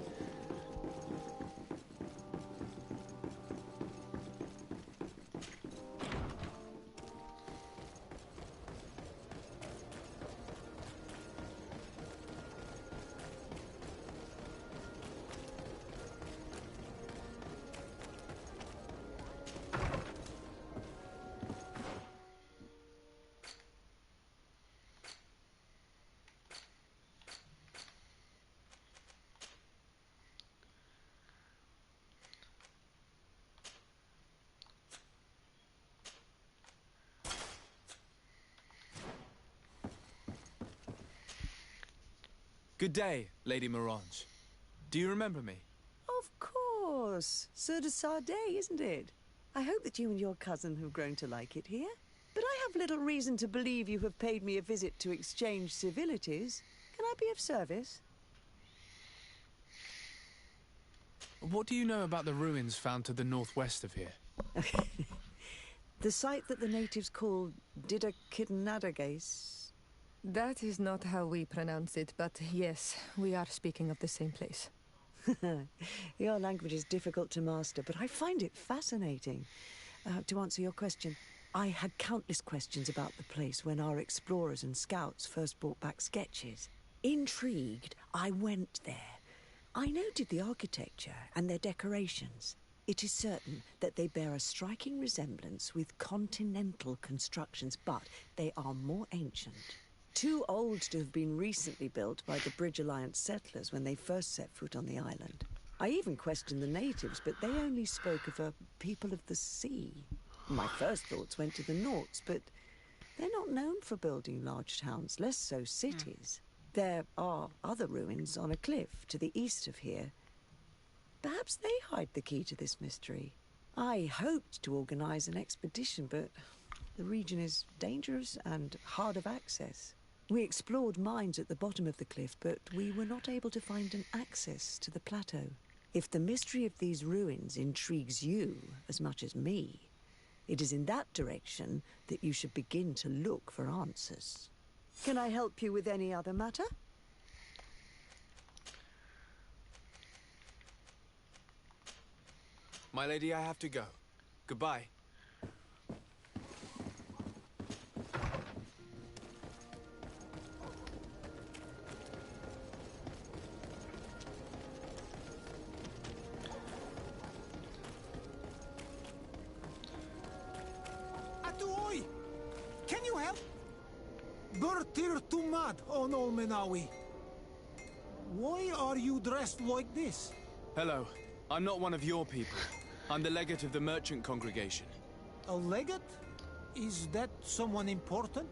Speaker 6: Good day, Lady Morange. Do you remember me?
Speaker 12: Of course. Sir de Sardet, isn't it? I hope that you and your cousin have grown to like it here. But I have little reason to believe you have paid me a visit to exchange civilities. Can I be of service?
Speaker 6: What do you know about the ruins found to the northwest of here?
Speaker 12: The site that the natives call Didakidnadagais.
Speaker 5: That is not how we pronounce it, but yes, we are speaking of the same place.
Speaker 12: Your language is difficult to master, but I find it fascinating. To answer your question, I had countless questions about the place when our explorers and scouts first brought back sketches. Intrigued, I went there. I noted the architecture and their decorations. It is certain that they bear a striking resemblance with continental constructions, but they are more ancient. Too old to have been recently built by the Bridge Alliance settlers when they first set foot on the island. I even questioned the natives, but they only spoke of a people of the sea. My first thoughts went to the Nauts, but they're not known for building large towns, less so cities. There are other ruins on a cliff to the east of here. Perhaps they hide the key to this mystery. I hoped to organize an expedition, but the region is dangerous and hard of access. We explored mines at the bottom of the cliff, but we were not able to find an access to the plateau. If the mystery of these ruins intrigues you as much as me, it is in that direction that you should begin to look for answers. Can I help you with any other matter?
Speaker 6: My lady, I have to go. Goodbye.
Speaker 2: Atuoi! Can you help? Bertir Tumad on Olmenawi. Why are you dressed like this?
Speaker 6: Hello. I'm not one of your people. I'm the legate of the merchant congregation.
Speaker 2: A legate? Is that someone important?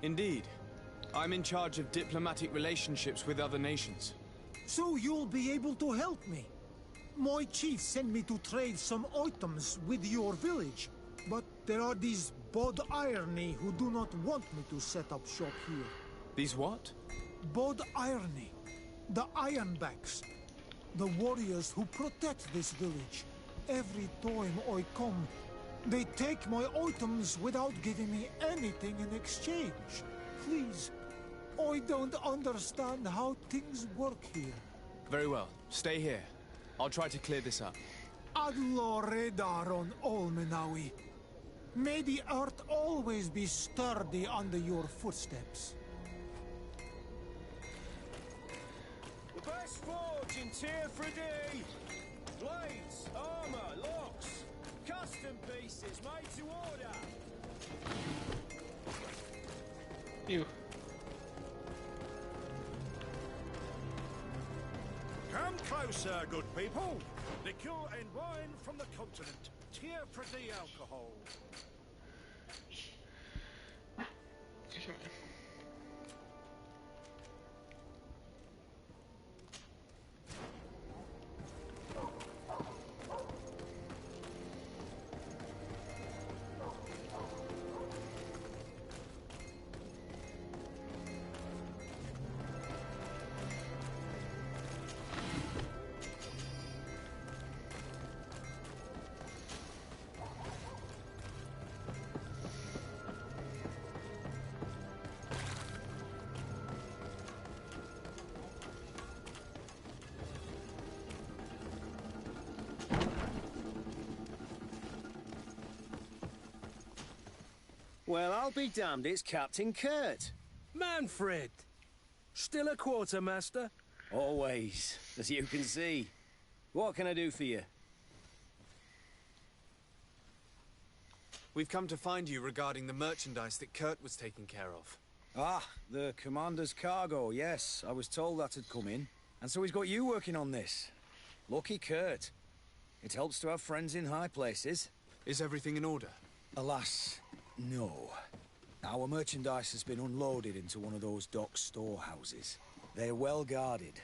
Speaker 6: Indeed. I'm in charge of diplomatic relationships with other nations.
Speaker 2: So you'll be able to help me. My chief sent me to trade some items with your village, but there are these Bod Irony who do not want me to set up shop here.
Speaker 6: These what?
Speaker 2: Bod Irony. The Ironbacks. The warriors who protect this village. Every time I come, they take my items without giving me anything in exchange. Please, I don't understand how things work here.
Speaker 6: Very well. Stay here. I'll try to clear this up.
Speaker 2: Adlo Redaron Olmenawi. May the earth always be sturdy under your footsteps.
Speaker 9: The best forge in Tier 3D. Blades, armor, locks, custom pieces made to order.
Speaker 1: You.
Speaker 13: Come closer, good people. Liqueur and wine from the continent. Tier 3D alcohol.
Speaker 9: Well, I'll be damned, it's Captain Kurt.
Speaker 14: Manfred! Still a quartermaster?
Speaker 9: Always, as you can see. What can I do for you?
Speaker 6: We've come to find you regarding the merchandise that Kurt was taking care of.
Speaker 15: Ah, the commander's cargo, yes. I was told that had come in. And so he's got you working on this. Lucky Kurt. It helps to have friends in high places.
Speaker 6: Is everything in order?
Speaker 15: Alas, no. Our merchandise has been unloaded into one of those dock storehouses. They're well guarded.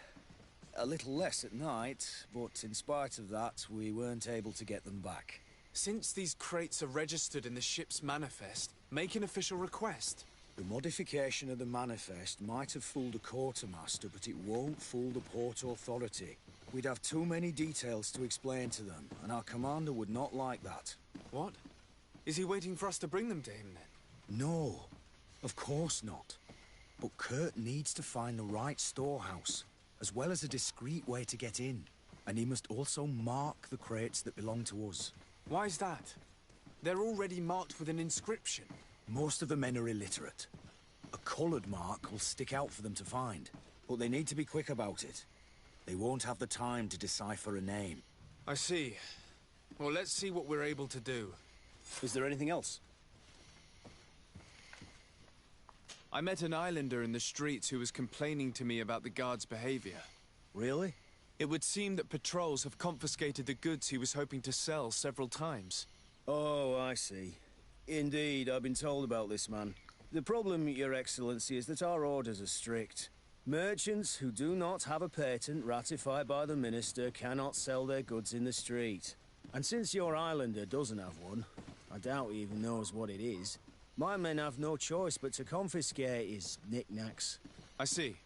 Speaker 15: A little less at night, but in spite of that, we weren't able to get them back.
Speaker 6: Since these crates are registered in the ship's manifest, make an official request.
Speaker 15: The modification of the manifest might have fooled a quartermaster, but it won't fool the Port Authority. We'd have too many details to explain to them, and our commander would not like that.
Speaker 6: What? Is he waiting for us to bring them to him, then?
Speaker 15: No, of course not. But Kurt needs to find the right storehouse, as well as a discreet way to get in. And he must also mark the crates that belong to us.
Speaker 6: Why is that? They're already marked with an inscription.
Speaker 15: Most of the men are illiterate. A coloured mark will stick out for them to find, but they need to be quick about it. They won't have the time to decipher a name.
Speaker 6: I see. Well, let's see what we're able to do.
Speaker 16: Is there anything else?
Speaker 6: I met an islander in the streets who was complaining to me about the guard's behavior.
Speaker 16: Really?
Speaker 6: It would seem that patrols have confiscated the goods he was hoping to sell several times.
Speaker 16: Oh, I see. Indeed, I've been told about this man. The problem, Your Excellency, is that our orders are strict. Merchants who do not have a patent ratified by the Minister cannot sell their goods in the street. And since your islander doesn't have one, I doubt he even knows what it is, my men have no choice but to confiscate his knickknacks.
Speaker 6: I see.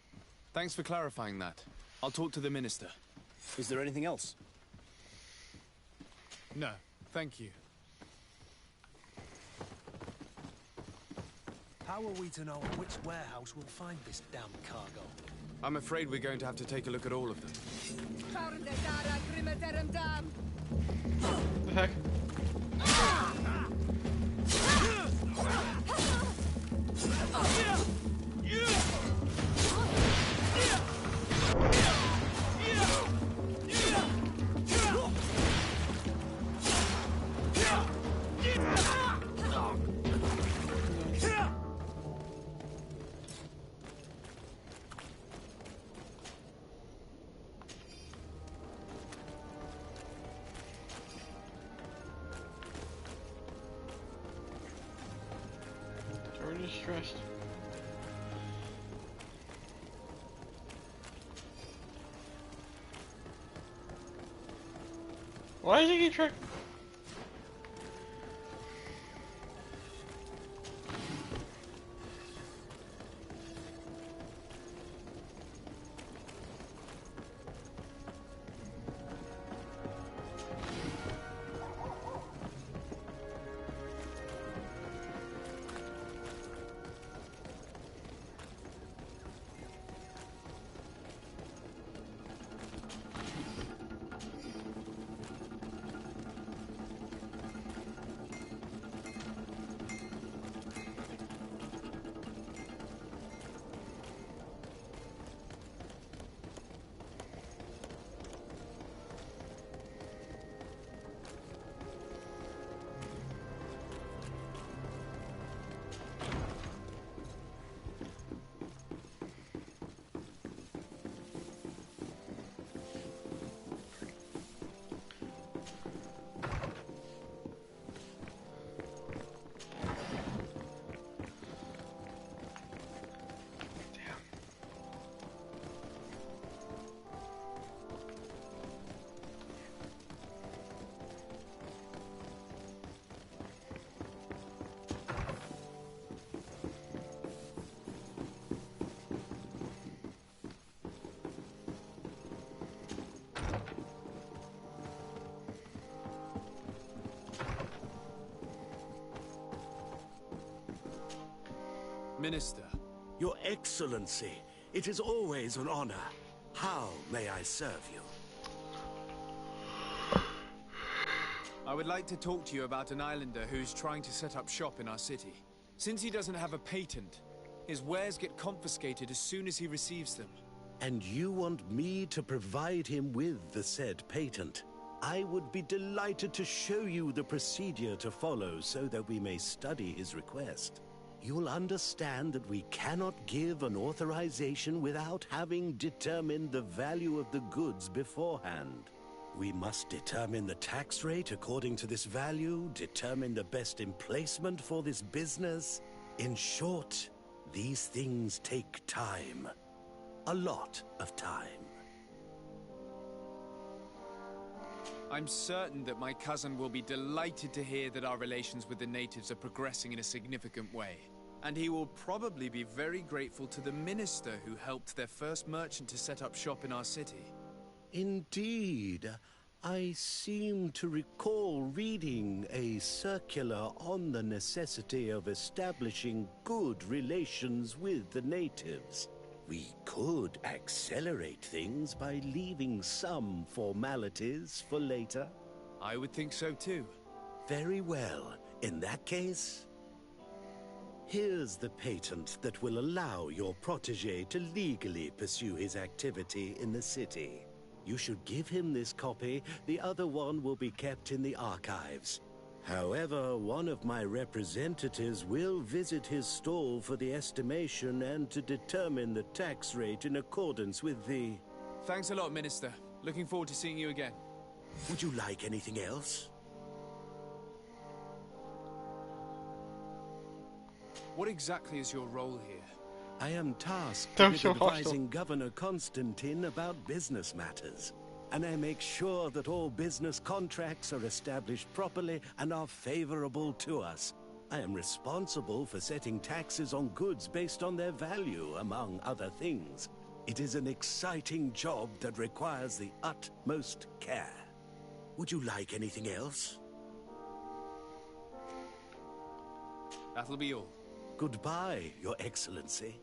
Speaker 6: Thanks for clarifying that. I'll talk to the Minister.
Speaker 16: Is there anything else?
Speaker 6: No, thank you.
Speaker 2: How are we to know in which warehouse we'll find this damn cargo?
Speaker 6: I'm afraid we're going to have to take a look at all of them.
Speaker 1: The heck? Already stressed. Why is he keep track?
Speaker 6: Minister.
Speaker 17: Your Excellency, it is always an honor. How may I serve you?
Speaker 6: I would like to talk to you about an islander who's trying to set up shop in our city. Since he doesn't have a patent, his wares get confiscated as soon as he receives them.
Speaker 17: And you want me to provide him with the said patent? I would be delighted to show you the procedure to follow so that we may study his request. You'll understand that we cannot give an authorization without having determined the value of the goods beforehand. We must determine the tax rate according to this value, determine the best emplacement for this business. In short, these things take time. A lot of time.
Speaker 6: I'm certain that my cousin will be delighted to hear that our relations with the natives are progressing in a significant way. And he will probably be very grateful to the minister who helped their first merchant to set up shop in our city.
Speaker 17: Indeed. I seem to recall reading a circular on the necessity of establishing good relations with the natives. We could accelerate things by leaving some formalities for later.
Speaker 6: I would think so too.
Speaker 17: Very well. In that case, here's the patent that will allow your protege to legally pursue his activity in the city. You should give him this copy. The other one will be kept in the archives. However, one of my representatives will visit his stall for the estimation and to determine the tax rate in accordance with the...
Speaker 6: Thanks a lot, Minister. Looking forward to seeing you again.
Speaker 17: Would you like anything else?
Speaker 6: What exactly is your role here?
Speaker 17: I am tasked
Speaker 1: Don't
Speaker 17: with
Speaker 1: show
Speaker 17: advising Governor Constantine about business matters. And I make sure that all business contracts are established properly and are favorable to us. I am responsible for setting taxes on goods based on their value, among other things. It is an exciting job that requires the utmost care. Would you like anything else?
Speaker 6: That'll be all.
Speaker 17: Goodbye, Your Excellency.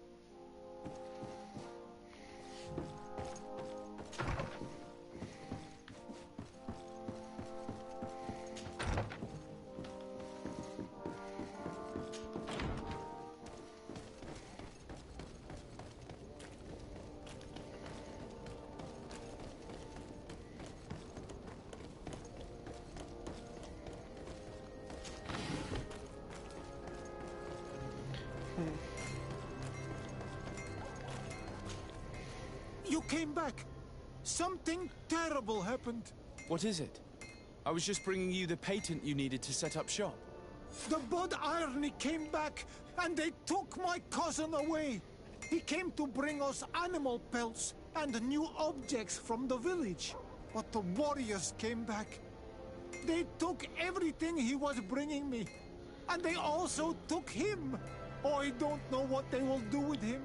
Speaker 10: You came back. Something terrible happened.
Speaker 6: What is it? I was just bringing you the patent you needed to set up shop.
Speaker 10: The Bud Irony came back, and they took my cousin away. He came to bring us animal pelts and new objects from the village. But the warriors came back. They took everything he was bringing me. And they also took him. Oh, I don't know what they will do with him.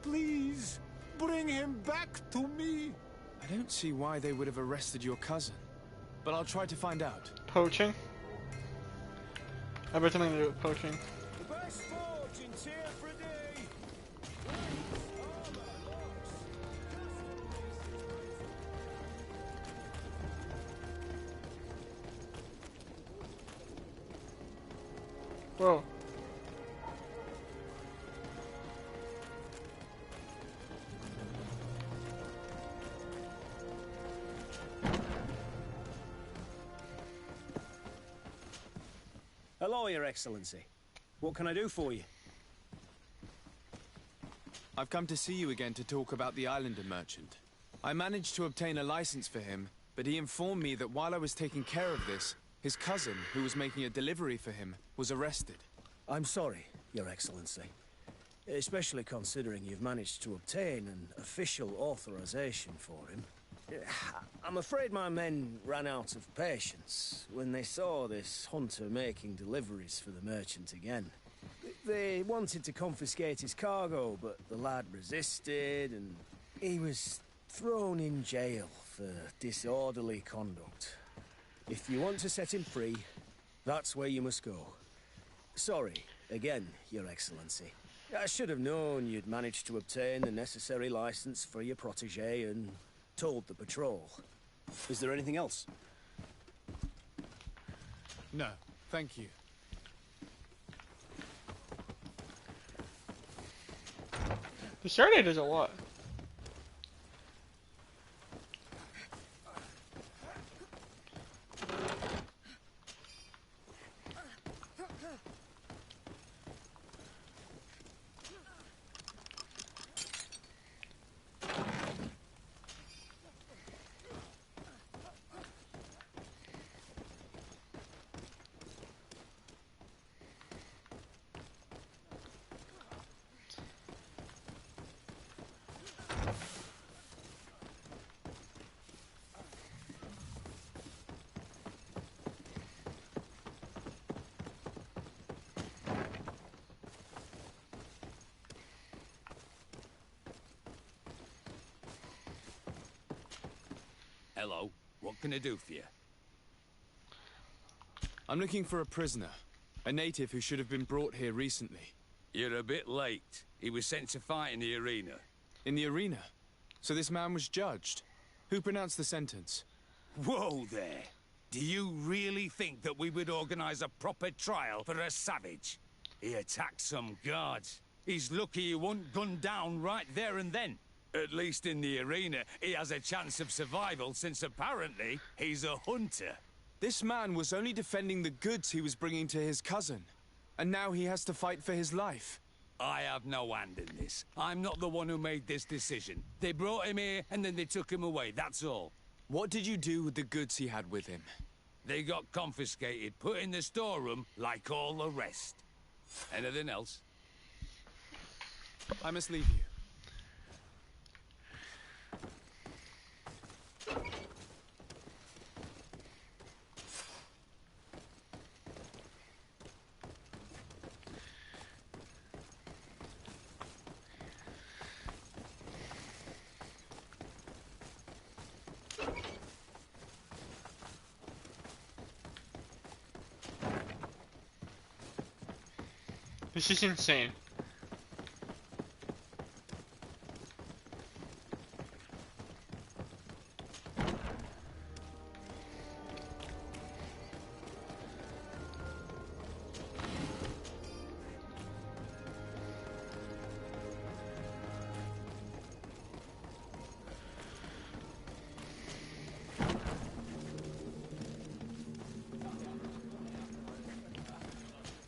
Speaker 10: Please, bring him back to me.
Speaker 6: I don't see why they would have arrested your cousin, but I'll try to find out.
Speaker 1: Poaching? I bet something to do with poaching.
Speaker 16: The best fortune's here for a day.
Speaker 1: Whoa.
Speaker 16: Hello, Your Excellency. What can I do for you?
Speaker 6: I've come to see you again to talk about the Islander merchant. I managed to obtain a license for him, but he informed me that while I was taking care of this, his cousin, who was making a delivery for him, was arrested.
Speaker 16: I'm sorry, Your Excellency. Especially considering you've managed to obtain an official authorization for him. I'm afraid my men ran out of patience when they saw this hunter making deliveries for the merchant again. They wanted to confiscate his cargo, but the lad resisted and he was thrown in jail for disorderly conduct. If you want to set him free, that's where you must go. Sorry, again, Your Excellency. I should have known you'd managed to obtain the necessary license for your protege and told the patrol. Is there anything else?
Speaker 6: No, thank you.
Speaker 1: The Saturday does a lot.
Speaker 18: Hello, what can I do for you?
Speaker 6: I'm looking for a prisoner. A native who should have been brought here recently.
Speaker 18: You're a bit late. He was sent to fight in the arena.
Speaker 6: In the arena? So this man was judged? Who pronounced the sentence?
Speaker 18: Whoa there! Do you really think that we would organize a proper trial for a savage? He attacked some guards. He's lucky he wasn't gunned down right there and then. At least in the arena, he has a chance of survival since apparently he's a hunter.
Speaker 6: This man was only defending the goods he was bringing to his cousin. And now he has to fight for his life.
Speaker 18: I have no hand in this. I'm not the one who made this decision. They brought him here and then they took him away, that's all.
Speaker 6: What did you do with the goods he had with him?
Speaker 18: They got confiscated, put in the storeroom like all the rest. Anything else?
Speaker 6: I must leave you.
Speaker 1: This is insane.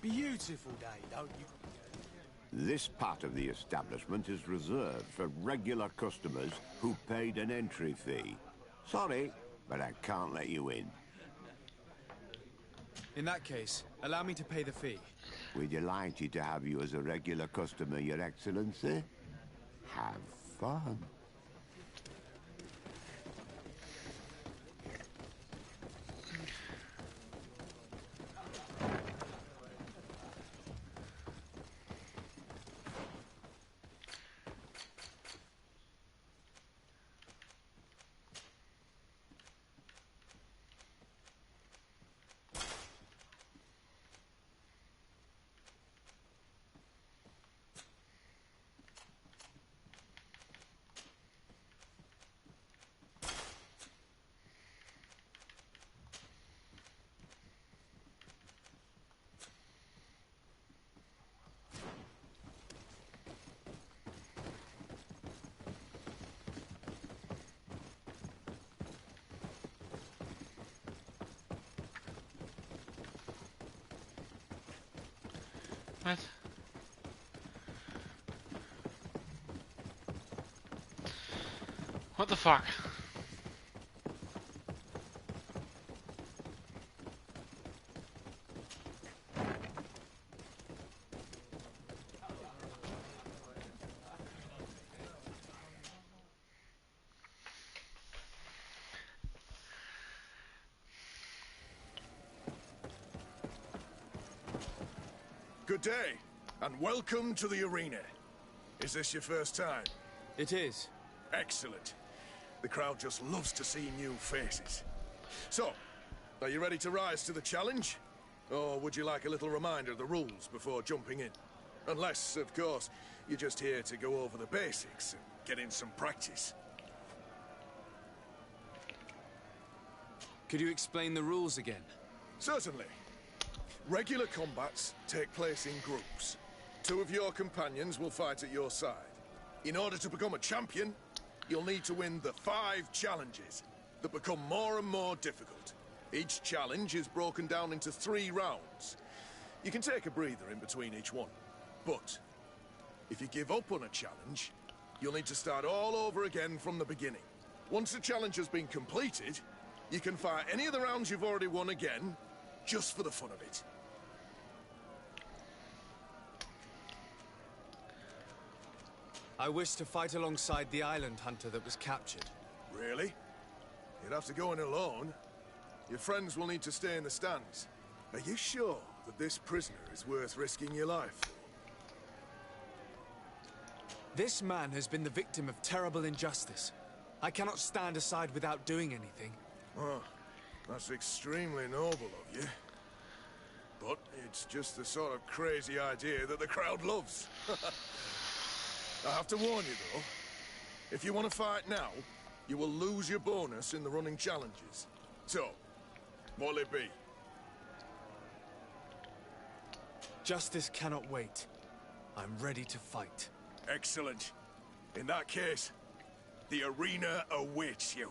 Speaker 2: Beautiful day, don't you?
Speaker 8: This part of the establishment is reserved for regular customers who paid an entry fee. Sorry, but I can't let you in.
Speaker 6: In that case, allow me to pay the fee.
Speaker 8: We're delighted to have you as a regular customer, Your Excellency. Have fun.
Speaker 1: What? What the fuck?
Speaker 13: Good day, and welcome to the arena. Is this your first time?
Speaker 6: It is.
Speaker 13: Excellent. The crowd just loves to see new faces. So, are you ready to rise to the challenge? Or would you like a little reminder of the rules before jumping in? Unless, of course, you're just here to go over the basics and get in some practice.
Speaker 6: Could you explain the rules again?
Speaker 13: Certainly. Regular combats take place in groups. 2 of your companions will fight at your side. In order to become a champion, you'll need to win the 5 challenges that become more and more difficult. Each challenge is broken down into 3 rounds. You can take a breather in between each one. But if you give up on a challenge, you'll need to start all over again from the beginning. Once the challenge has been completed, you can fight any of the rounds you've already won again, just for the fun of it.
Speaker 6: I wish to fight alongside the island hunter that was captured.
Speaker 13: Really? You'd have to go in alone. Your friends will need to stay in the stands. Are you sure that this prisoner is worth risking your life for?
Speaker 6: This man has been the victim of terrible injustice. I cannot stand aside without doing anything.
Speaker 13: Oh, that's extremely noble of you. But it's just the sort of crazy idea that the crowd loves. I have to warn you, though. If you want to fight now, you will lose your bonus in the running challenges. So, What'll it be?
Speaker 6: Justice cannot wait. I'm ready to fight.
Speaker 13: Excellent. In that case, the arena awaits you.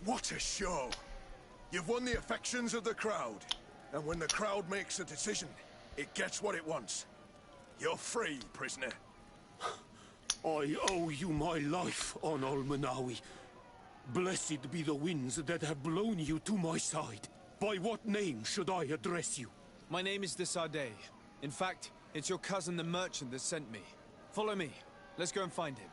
Speaker 13: What a show! You've won the affections of the crowd. And when the crowd makes a decision, it gets what it wants. You're free, prisoner.
Speaker 9: I owe you my life, on Almanawi. Blessed be the winds that have blown you to my side. By what name should I address you?
Speaker 6: My name is de Sardet. In fact, it's your cousin the merchant that sent me. Follow me. Let's go and find him.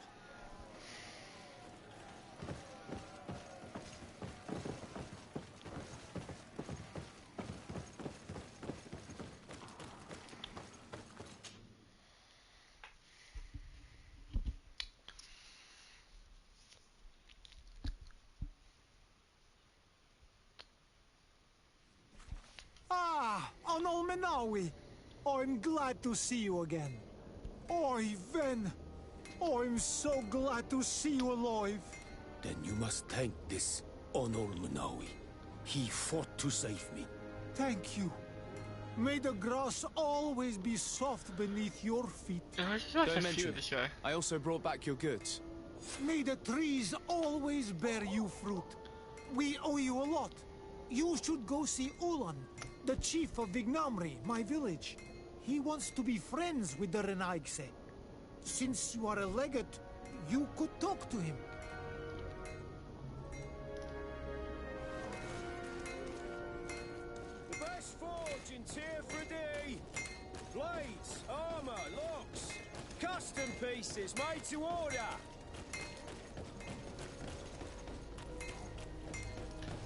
Speaker 10: Ah, on Almenawi. I'm glad to see you again. Oi, Ven. I'm so glad to see you alive.
Speaker 9: Then you must thank this Onol Manawi. He fought to save me.
Speaker 10: Thank you. May the grass always be soft beneath your feet.
Speaker 6: Don't mention it. I also brought back your goods.
Speaker 10: May the trees always bear you fruit. We owe you a lot. You should go see Ulan, the chief of Vignamri, my village. He wants to be friends with the Renaigse. Since you are a legate, you could talk to him.
Speaker 16: The best forge in Tier for D. Blades, armor, locks, custom pieces made to order.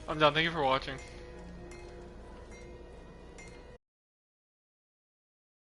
Speaker 1: I'm done. Thank you for watching.